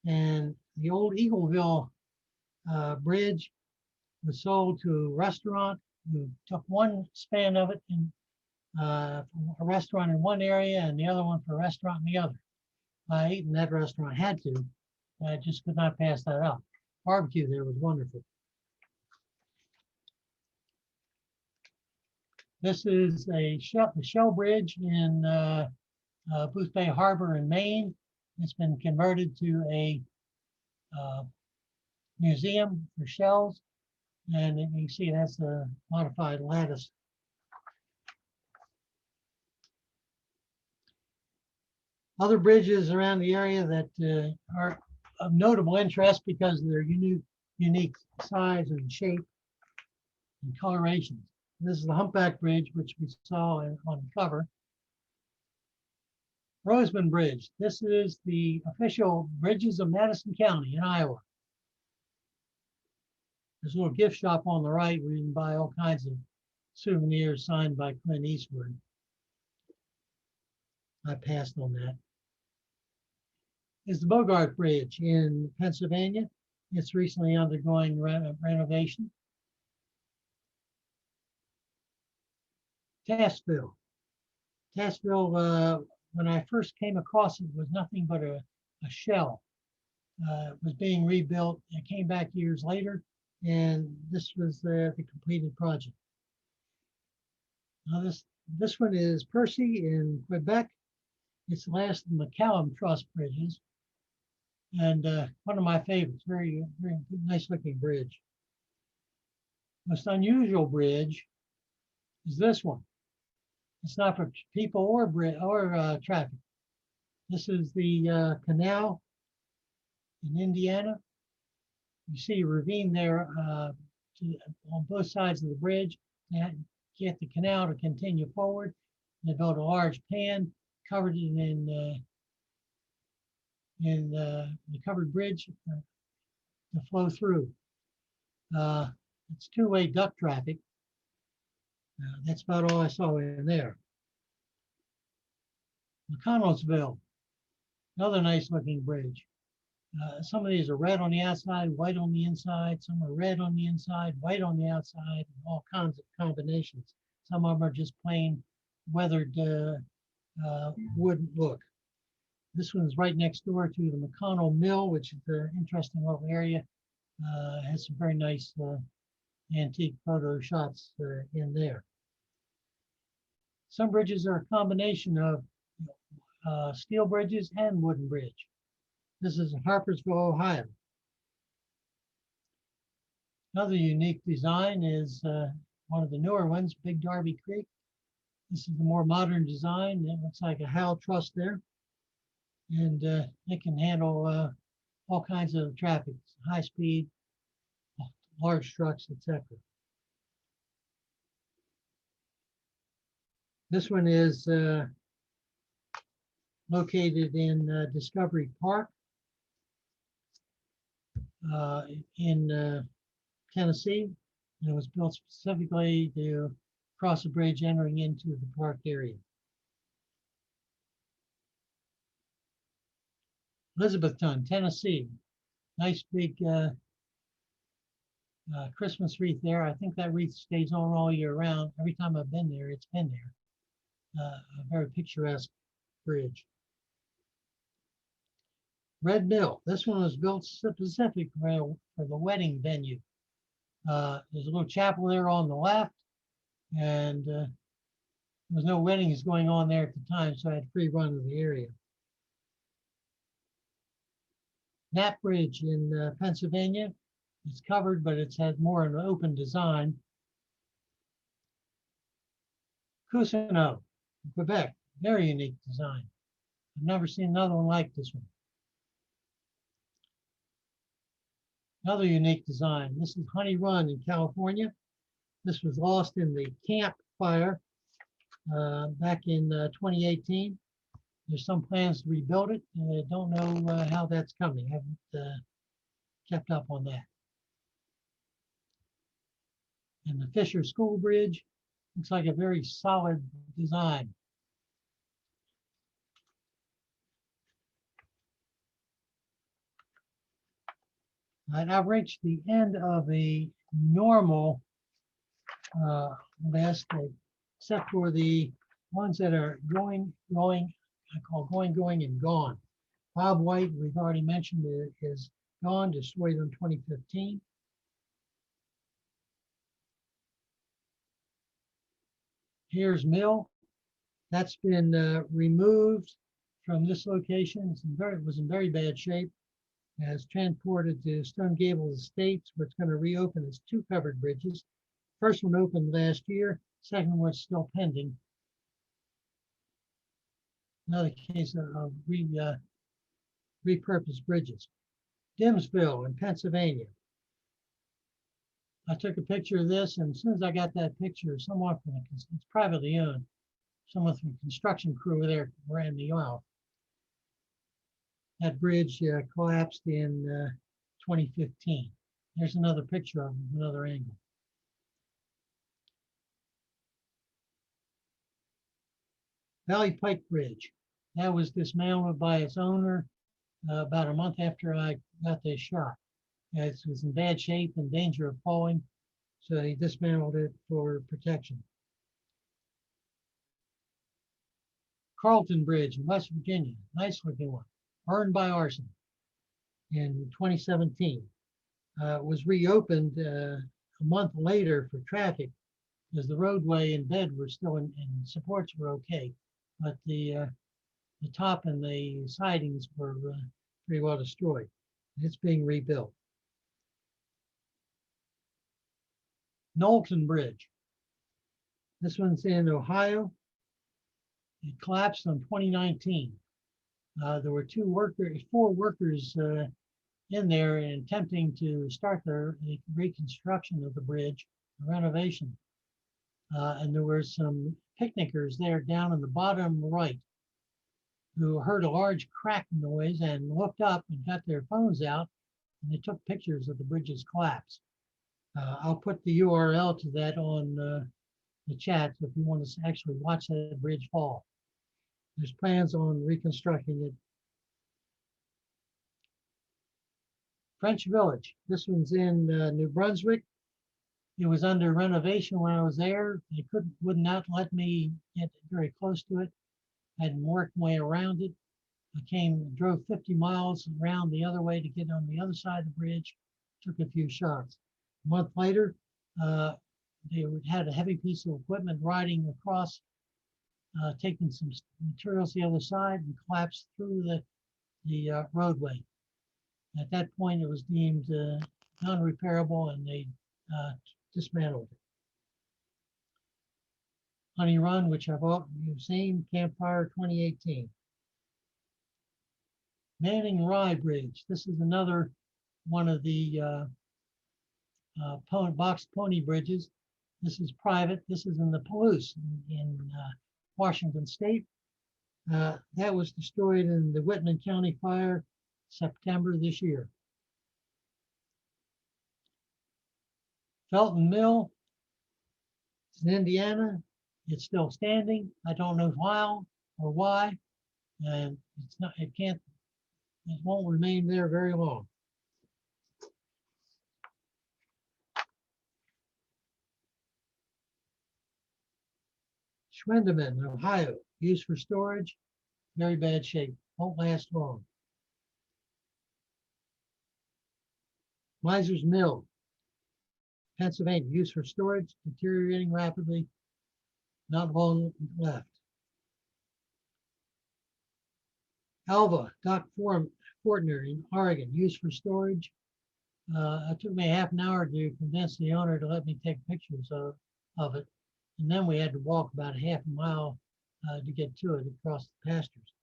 And the old Eagleville Bridge was sold to a restaurant who took one span of it in a restaurant in one area and the other one for a restaurant in the other. I ate in that restaurant, had to, I just could not pass that up. Barbecue there was wonderful. This is a shell bridge in Booth Bay Harbor in Maine. It's been converted to a museum for shells. And you can see that's a modified lattice. Other bridges around the area that are of notable interest because of their unique size and shape and colorations. This is the Humpback Bridge, which we saw on the cover. Roseman Bridge. This is the official bridges of Madison County in Iowa. There's a little gift shop on the right where you can buy all kinds of souvenirs signed by Clint Eastwood. I passed on that. Is the Bogart Bridge in Pennsylvania. It's recently undergoing renovation. Tassville. Tassville, when I first came across it, was nothing but a shell. It was being rebuilt. It came back years later, and this was the completed project. Now this one is Percy in Quebec. It's the last of the McCallum Truss bridges, and one of my favorites. Very, very nice looking bridge. Most unusual bridge is this one. It's not for people or traffic. This is the canal in Indiana. You see a ravine there on both sides of the bridge. And get the canal to continue forward. They built a large pan, covered it in the covered bridge to flow through. It's two-way duck traffic. That's about all I saw in there. McConnellsville, another nice looking bridge. Some of these are red on the outside, white on the inside. Some are red on the inside, white on the outside, and all kinds of combinations. Some of them are just plain weathered wooden look. This one's right next door to the McConnell Mill, which is an interesting little area. Has some very nice antique photo shots in there. Some bridges are a combination of steel bridges and wooden bridge. This is Harpersville, Ohio. Another unique design is one of the newer ones, Big Darby Creek. This is the more modern design. It looks like a Howell truss there. And it can handle all kinds of traffic, high speed, large trucks, etc. This one is located in Discovery Park in Tennessee. And it was built specifically to cross a bridge entering into the park area. Elizabethton, Tennessee. Nice big Christmas wreath there. I think that wreath stays on all year round. Every time I've been there, it's been there. A very picturesque bridge. Red Mill. This one was built specific for the wedding venue. There's a little chapel there on the left, and there was no weddings going on there at the time, so I had free run of the area. Knapp Bridge in Pennsylvania. It's covered, but it's had more of an open design. Cousineau, Quebec, very unique design. I've never seen another one like this one. Another unique design. This is Honey Run in California. This was lost in the Camp Fire back in 2018. There's some plans to rebuild it. I don't know how that's coming. I haven't kept up on that. And the Fisher School Bridge looks like a very solid design. And I've reached the end of the normal list, except for the ones that are going, I call going, and gone. Bob White, we've already mentioned, is gone, destroyed in 2015. Here's Mill. That's been removed from this location. It was in very bad shape. Has transported to Stone Gables Estates, where it's going to reopen as 2 covered bridges. First one opened last year. Second one's still pending. Another case of repurposed bridges. Dimsville in Pennsylvania. I took a picture of this, and as soon as I got that picture, someone from it's privately owned, someone from the construction crew there ran me off. That bridge collapsed in 2015. There's another picture of another angle. Valley Pike Bridge. That was dismantled by its owner about a month after I got this shot. It was in bad shape and danger of falling, so he dismantled it for protection. Carlton Bridge in West Virginia, nice looking one, burned by arson in 2017. Was reopened a month later for traffic because the roadway and bed were still in supports were okay, but the top and the sidings were pretty well destroyed. It's being rebuilt. Knowlton Bridge. This one's in Ohio. It collapsed in 2019. There were 4 workers in there and attempting to start the reconstruction of the bridge, renovation. And there were some picnickers there down in the bottom right who heard a large crack noise and looked up and got their phones out, and they took pictures of the bridge's collapse. I'll put the URL to that on the chat if you want to actually watch that bridge fall. There's plans on reconstructing it. French Village. This one's in New Brunswick. It was under renovation when I was there. They would not let me get very close to it. I had to work my way around it. I drove 50 miles around the other way to get on the other side of the bridge. Took a few shots. A month later, they had a heavy piece of equipment riding across, taking some materials the other side and collapsed through the roadway. At that point, it was deemed non-repairable, and they dismantled it. Honey Run, which you've seen, Campfire 2018. Manning Rye Bridge. This is another one of the box pony bridges. This is private. This is in the Palouse in Washington State. That was destroyed in the Whitman County fire September this year. Felton Mill, it's in Indiana. It's still standing. I don't know how or why, and it won't remain there very long. Schwendeman, Ohio, used for storage, very bad shape, won't last long. Miser's Mill, Pennsylvania, used for storage, deteriorating rapidly, not long left. Alva, Dock Fortner in Oregon, used for storage. It took me half an hour to convince the owner to let me take pictures of it. And then we had to walk about a half a mile to get to it across the pastures.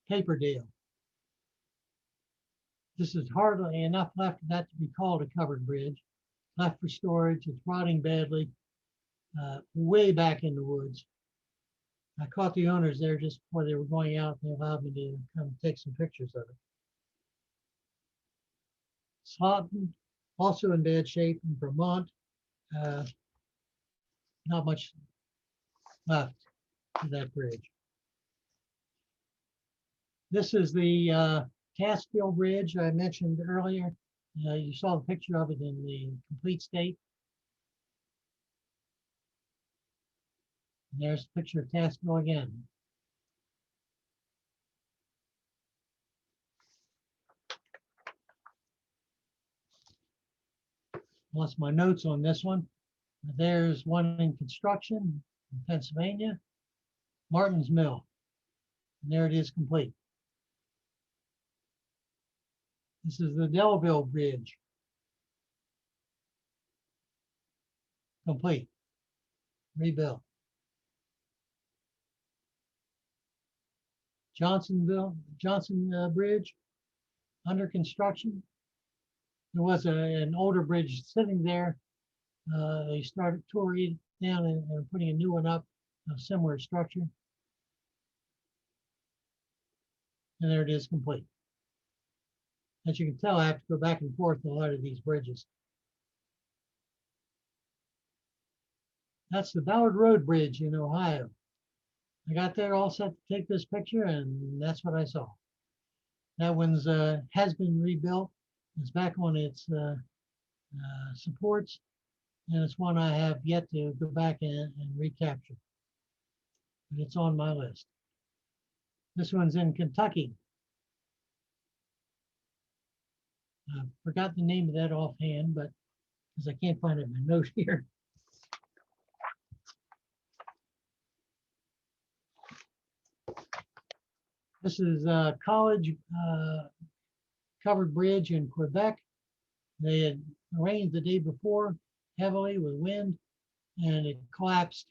Paperdale. This is hardly enough left of that to be called a covered bridge. Left for storage, it's rotting badly, way back in the woods. I caught the owners there just before they were going out, and they allowed me to come take some pictures of it. Slough, also in bad shape in Vermont. Not much left of that bridge. This is the Catskill Bridge I mentioned earlier. You saw the picture of it in the complete state. And there's a picture of Catskill again. Lost my notes on this one. There's one in construction in Pennsylvania, Martin's Mill. And there it is complete. This is the Delville Bridge. Complete, rebuilt. Johnson Bridge, under construction. There was an older bridge sitting there. They started touring it down and putting a new one up, a similar structure. And there it is, complete. As you can tell, I have to go back and forth on a lot of these bridges. That's the Ballard Road Bridge in Ohio. I got there all set to take this picture, and that's what I saw. That one's has been rebuilt. It's back on its supports, and it's one I have yet to go back and recapture. But it's on my list. This one's in Kentucky. I forgot the name of that offhand, but because I can't find it in my note here. This is a college covered bridge in Quebec. They had rained the day before heavily with wind, and it collapsed.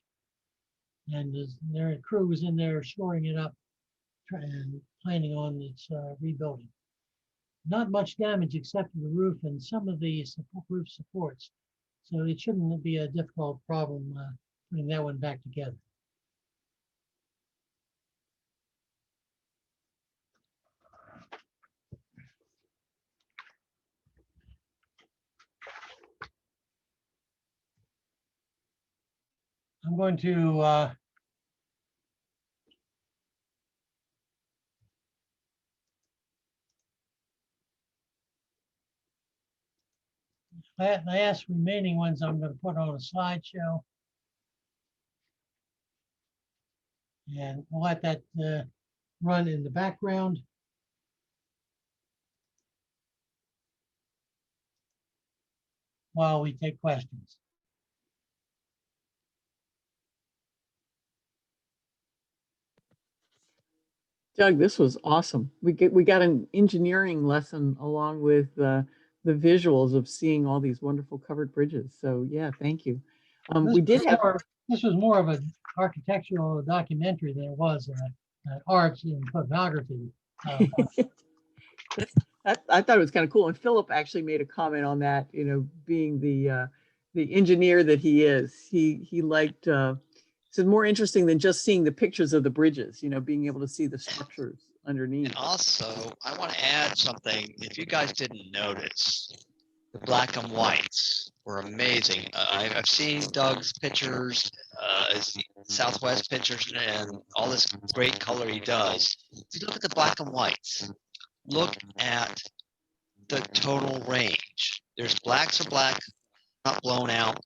And their crew was in there shoring it up and planning on its rebuilding. Not much damage except for the roof and some of the roof supports. So it shouldn't be a difficult problem putting that one back together. I'm going to last remaining ones I'm going to put on a slideshow. And we'll let that run in the background. While we take questions. Doug, this was awesome. We got an engineering lesson along with the visuals of seeing all these wonderful covered bridges. So yeah, thank you. We did have. This was more of an architectural documentary than it was arts and photography. I thought it was kind of cool. And Philip actually made a comment on that, you know, being the engineer that he is. He liked, it's more interesting than just seeing the pictures of the bridges, you know, being able to see the structures underneath. And also, I want to add something. If you guys didn't notice, the black and whites were amazing. I've seen Doug's pictures, his Southwest pictures, and all this great color he does. If you look at the black and whites, look at the total range. There's blacks are black, not blown out,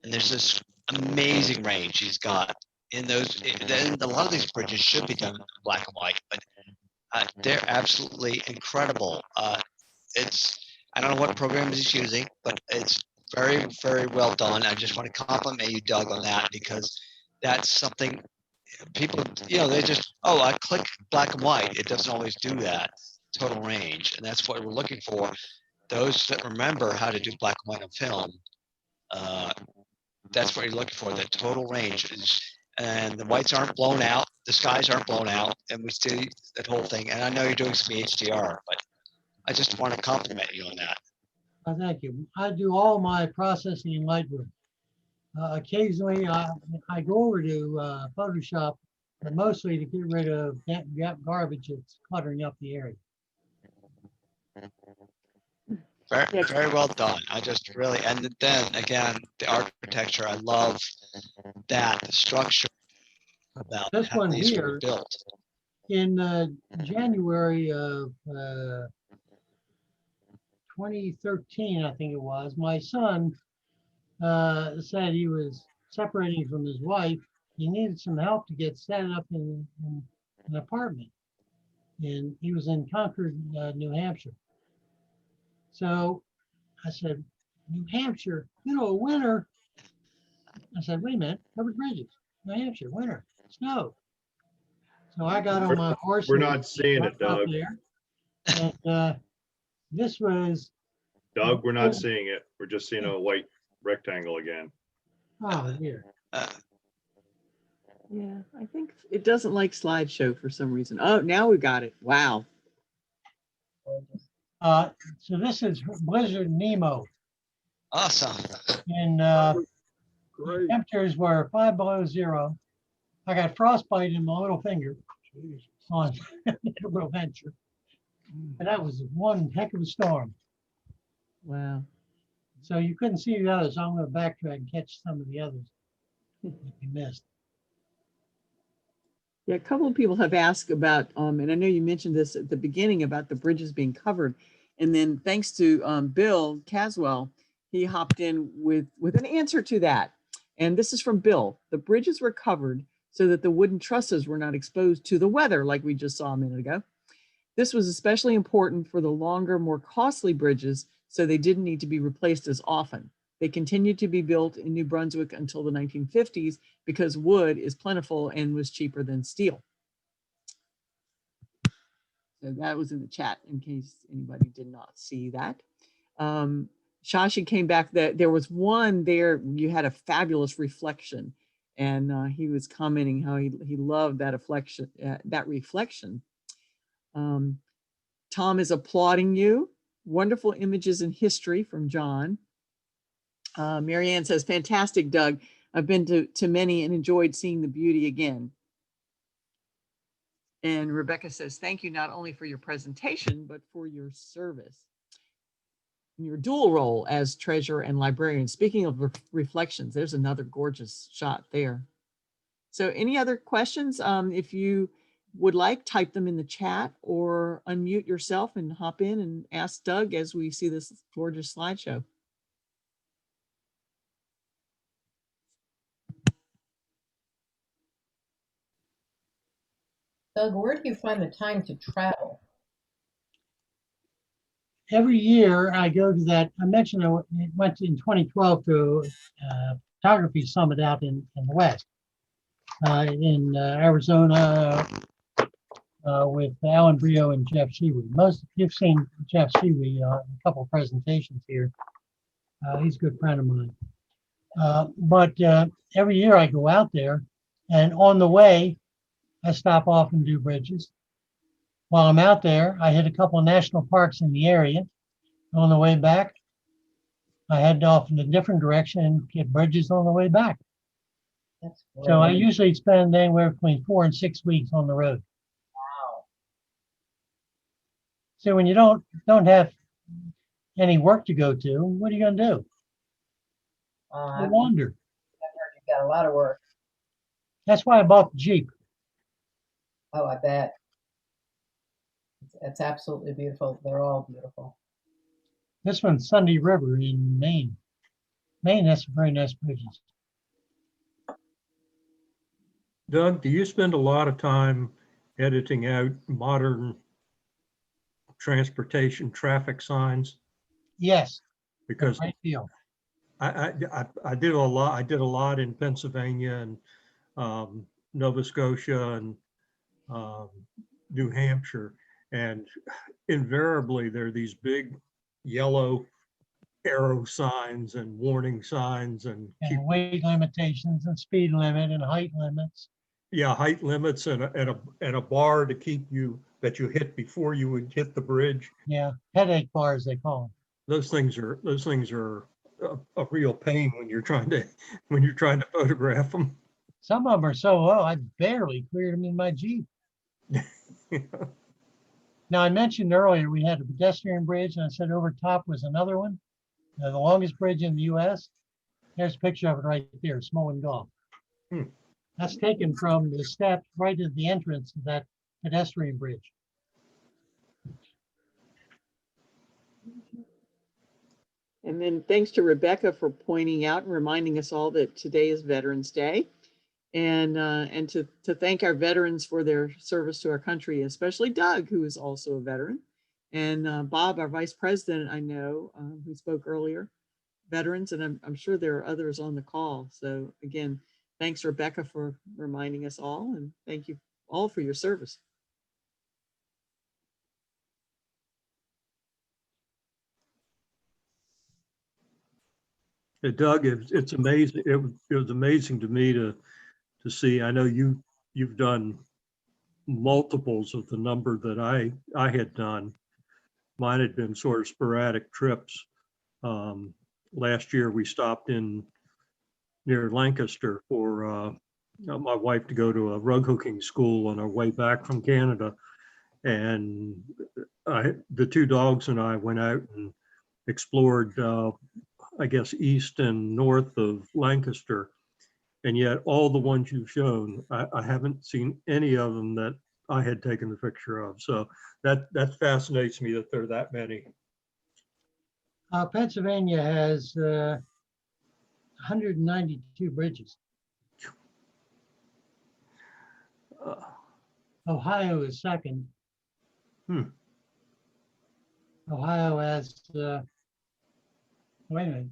and there's this amazing range he's got in those. And a lot of these bridges should be done in black and white, but they're absolutely incredible. I don't know what program he's using, but it's very, very well done. I just want to compliment you, Doug, on that, because that's something people, you know, they just, oh, I click black and white. It doesn't always do that total range. And that's what we're looking for. Those that remember how to do black and white on film, that's what you're looking for, that total range is, and the whites aren't blown out, the skies aren't blown out, and we see that whole thing. And I know you're doing some HDR, but I just want to compliment you on that. Thank you. I do all my processing in Lightroom. Occasionally, I go over to Photoshop, but mostly to get rid of garbage that's cluttering up the area. Very, very well done. I just really, and then again, the architecture, I love that, the structure about This how one these here, were built. in January of 2013, I think it was, my son said he was separating from his wife. He needed some help to get set up in an apartment. And he was in Concord, New Hampshire. So I said, New Hampshire, winter. I said, wait a minute, covered bridges, New Hampshire, winter, snow. So I got on my horse. We're not seeing it, Doug. There, and this was. Doug, we're not seeing it. We're just seeing a white rectangle again. Oh, dear. Yeah, I think it doesn't like slideshow for some reason. Oh, now we got it. Wow. So this is Blizzard Nemo. Awesome. And temperatures were 5 below zero. I got frostbite in my little finger on little venture. And that was one heck of a storm. Wow. So you couldn't see the others. So I'm going to backtrack and catch some of the others that you missed. Yeah, a couple of people have asked about, and I know you mentioned this at the beginning about the bridges being covered. And then thanks to Bill Caswell, he hopped in with an answer to that. And this is from Bill. The bridges were covered so that the wooden trusses were not exposed to the weather like we just saw a minute ago. This was especially important for the longer, more costly bridges, so they didn't need to be replaced as often. They continued to be built in New Brunswick until the 1950s because wood is plentiful and was cheaper than steel. So that was in the chat in case anybody did not see that. Shashi came back that there was one there, you had a fabulous reflection, and he was commenting how he loved that reflection. Tom is applauding you. Wonderful images and history from John. Marianne says, fantastic, Doug. I've been to many and enjoyed seeing the beauty again. And Rebecca says, thank you not only for your presentation, but for your service. Your dual role as treasurer and librarian. Speaking of reflections, there's another gorgeous shot there. So any other questions? If you would like, type them in the chat or unmute yourself and hop in and ask Doug as we see this gorgeous slideshow. Doug, where do you find the time to travel? Every year I go to that, I mentioned I went in 2012 to photography summit out in the West, in Arizona, with Alan Brio and Jeff Sheewey. Most, you've seen Jeff Sheewey a couple of presentations here. He's a good friend of mine. But every year I go out there, and on the way, I stop off and do bridges. While I'm out there, I hit a couple of national parks in the area. On the way back, I head off in a different direction and get bridges on the way back. That's So I great. usually spend anywhere between 4 and 6 weeks on the road. Wow. So when you don't have any work to go to, what are you going to do? I've You heard wander. you've got a lot of work. That's why I bought the Jeep. Oh, I bet. It's absolutely beautiful. They're all beautiful. This one's Sunday River in Maine. Maine has some very nice bridges. Doug, do you spend a lot of time editing out modern transportation traffic signs? Yes, a Because great deal. I did a lot. I did a lot in Pennsylvania and Nova Scotia and New Hampshire, and invariably there are these big yellow arrow signs and warning signs and And weight limitations and speed limit and height limits. yeah, height limits and a bar to keep you that you hit before you would hit the bridge. Yeah, headache bars they call them. Those things are a real pain when you're trying to photograph them. Some of them are so low, I barely cleared them in my Jeep. Now, I mentioned earlier we had a pedestrian bridge, and I said over top was another one, the longest bridge in the U.S. There's a picture of it right there, Smolin Gulf. Hmm. That's taken from the steps right at the entrance of that pedestrian bridge. And then thanks to Rebecca for pointing out and reminding us all that today is Veterans Day. And to thank our veterans for their service to our country, especially Doug, who is also a veteran, and Bob, our vice president, I know, who spoke earlier, veterans, and I'm sure there are others on the call. So again, thanks, Rebecca, for reminding us all, and thank you all for your service. Doug, it's amazing. It was amazing to me to see. I know you've done multiples of the number that I had done. Mine had been sort of sporadic trips. Last year we stopped in near Lancaster for my wife to go to a rug hooking school on our way back from Canada, and the two dogs and I went out and explored I guess east and north of Lancaster, and yet all the ones you've shown, I haven't seen any of them that I had taken the picture of. So that fascinates me that there are that many. Pennsylvania has 192 bridges. Ohio is second. Ohio has, wait a minute.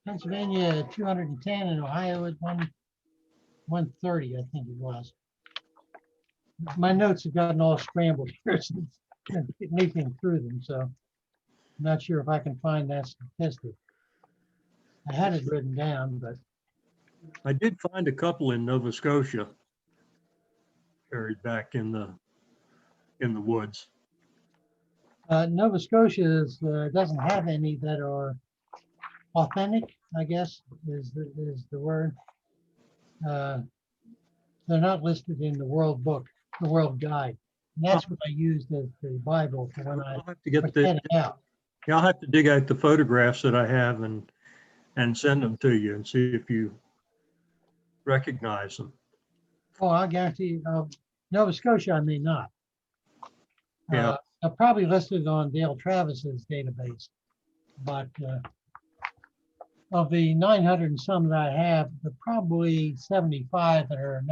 Pennsylvania 210 and Ohio is 130, I think it was. My notes have gotten all scrambled here since leafing through them, so I'm not sure if I can find that statistic. I had it written down, but I did find a couple in Nova Scotia buried back in the in the woods. Nova Scotia doesn't have any that are authentic, I guess, is the word. They're not listed in the World Book, the World Guide. And that's what I used as the Bible for when I I'll have to get was the, heading out. yeah, I'll have to dig out the photographs that I have and send them to you and see if you recognize them. Oh, I guarantee, Nova Scotia, I may not. Yeah. They're probably listed on Dale Travis's database, but of the 900 and some that I have, there are probably 75 that are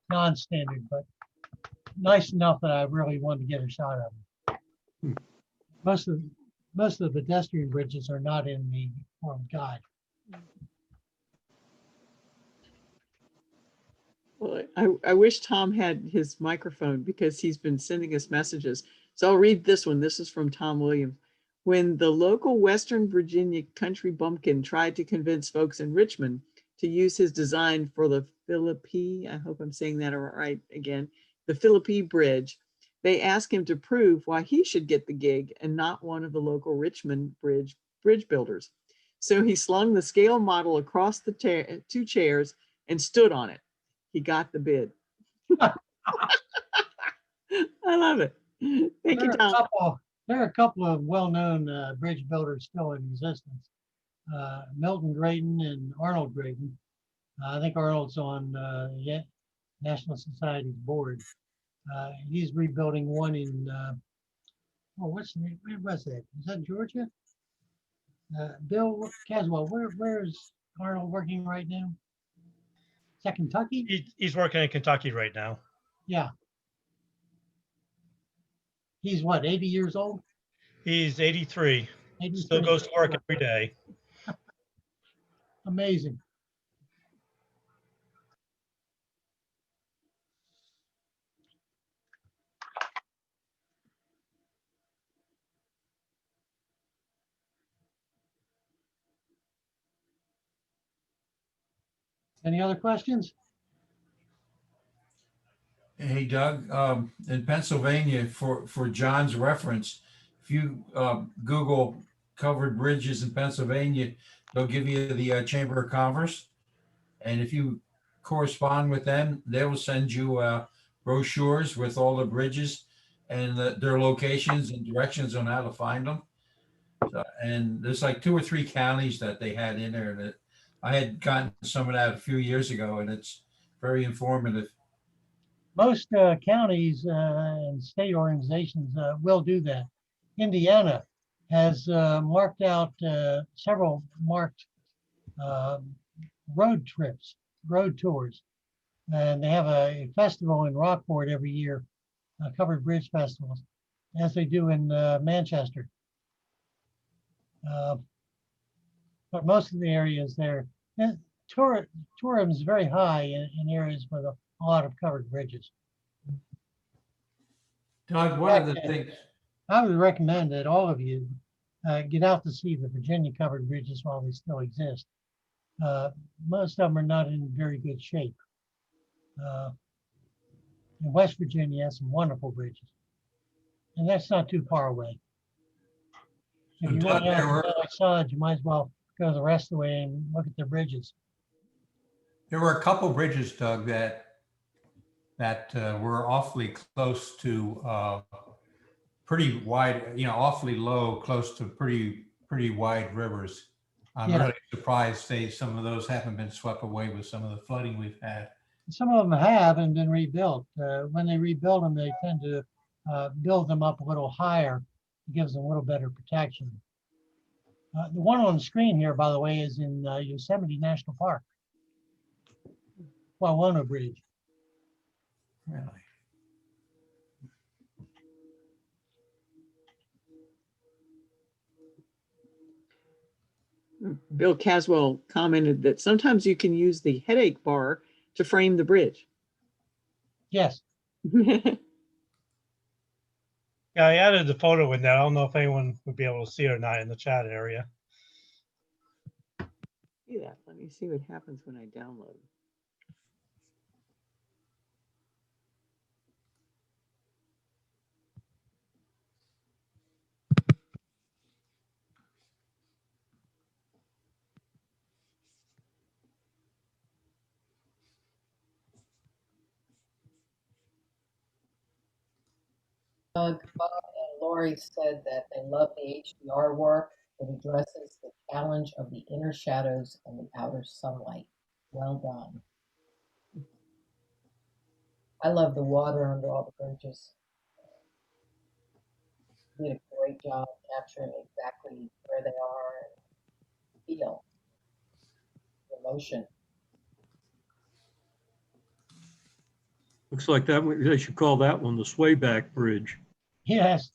non-standard, but nice enough that I really wanted to get a shot of them. Hmm. Most of the pedestrian bridges are not in the World Guide. Well, I wish Tom had his microphone because he's been sending us messages. So I'll read this one. This is from Tom Williams. When the local Western Virginia country bumpkin tried to convince folks in Richmond to use his design for the Philippi, I hope I'm saying that right again, the Philippi Bridge, they asked him to prove why he should get the gig and not one of the local Richmond bridge builders. So he slung the scale model across the two chairs and stood on it. He got the bid. I love it. Thank you, Tom. There are a couple of well-known bridge builders still in existence. Milton Drayton and Arnold Drayton. I think Arnold's on National Society's board. He's rebuilding one in, where was that? Is that Georgia? Bill Caswell, where's Arnold working right now? Is that Kentucky? He's working in Kentucky right now. Yeah. He's what, 80 years old? He's 83. 83. Still goes to work every day. Amazing. Any other questions? Hey, Doug, in Pennsylvania, for John's reference, if you Google covered bridges in Pennsylvania, they'll give you the Chamber of Commerce. And if you correspond with them, they will send you brochures with all the bridges and their locations and directions on how to find them. So, and there's like 2 or 3 counties that they had in there that I had gotten some of that a few years ago, and it's very informative. Most counties and state organizations will do that. Indiana has marked out several marked road trips, road tours. And they have a festival in Rockport every year, covered bridge festivals, as they do in Manchester. But most of the areas there, tourism is very high in areas with a lot of covered bridges. Doug, one of the things, I would recommend that all of you get out to see the Virginia covered bridges while they still exist. Most of them are not in very good shape. In West Virginia has some wonderful bridges, and that's not too far away. If you're Doug, going out there to were- the side, you might as well go the rest of the way and look at their bridges. there were a couple bridges, Doug, that were awfully close to pretty wide, awfully low, close to pretty wide rivers. I'm Yeah. really surprised some of those haven't been swept away with some of the flooding we've had. Some of them have and been rebuilt. When they rebuild them, they tend to build them up a little higher. It gives them a little better protection. The one on the screen here, by the way, is in Yosemite National Park. Wawona Bridge. Really? Bill Caswell commented that sometimes you can use the headache bar to frame the bridge. Yes. Yeah, I added the photo in there. I don't know if anyone would be able to see it or not in the chat area. See that? Let me see what happens when I download. Bob and Lori said that they love the HDR work that addresses the challenge of the inner shadows and the outer sunlight. Well done. I love the water under all the bridges. Did a great job capturing exactly where they are and feel the emotion. Looks like that, they should call that one the Swayback Bridge. Yes.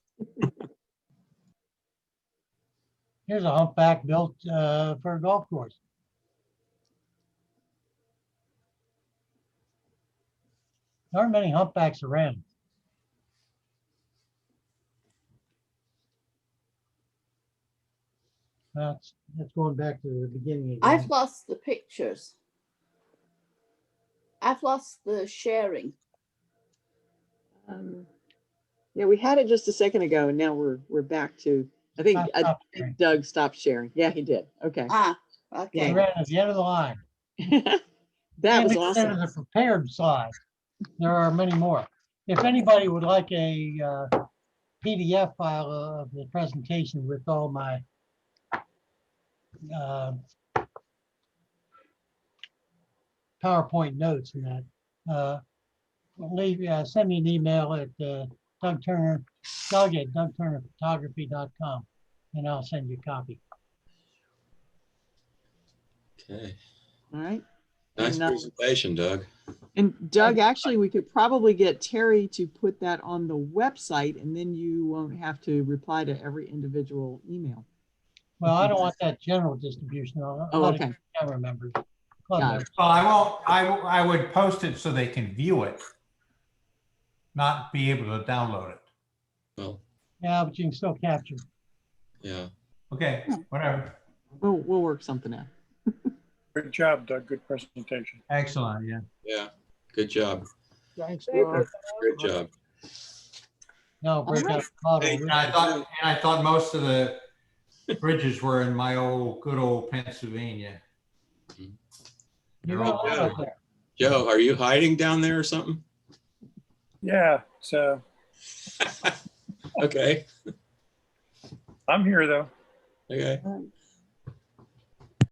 Here's a humpback built for a golf course. There aren't many humpbacks around. That's going back to the beginning again. I've lost the pictures. I've lost the sharing. Yeah, we had it just a second ago, and now we're back to. I think Doug stopped sharing. Yeah, he did. Okay. Ah, We okay. ran at the end of the line. That was And awesome. the prepared slide. There are many more. If anybody would like a PDF file of the presentation with all my PowerPoint notes and that, send me an email at Doug@DougTurnerPhotography.com, and I'll send you a copy. Okay. All right. Nice And, presentation, Doug. And Doug, actually, we could probably get Terry to put that on the website, and then you won't have to reply to every individual email. Well, I don't want that general distribution. Oh, okay. Camera members. Got it. Well, I won't, I would post it so they can view it, not be able to download it. Well, Yeah, but you can still capture. yeah. Okay, whatever. We'll work something out. Good job, Doug. Good presentation. Excellent, yeah. Yeah. Good job. Thanks, Great job. No, break out the model. Hey, And I thought most of the bridges were in my good old Pennsylvania. You're all right there. Joe, are you hiding down there or something? Yeah, so Okay. I'm here though. Okay.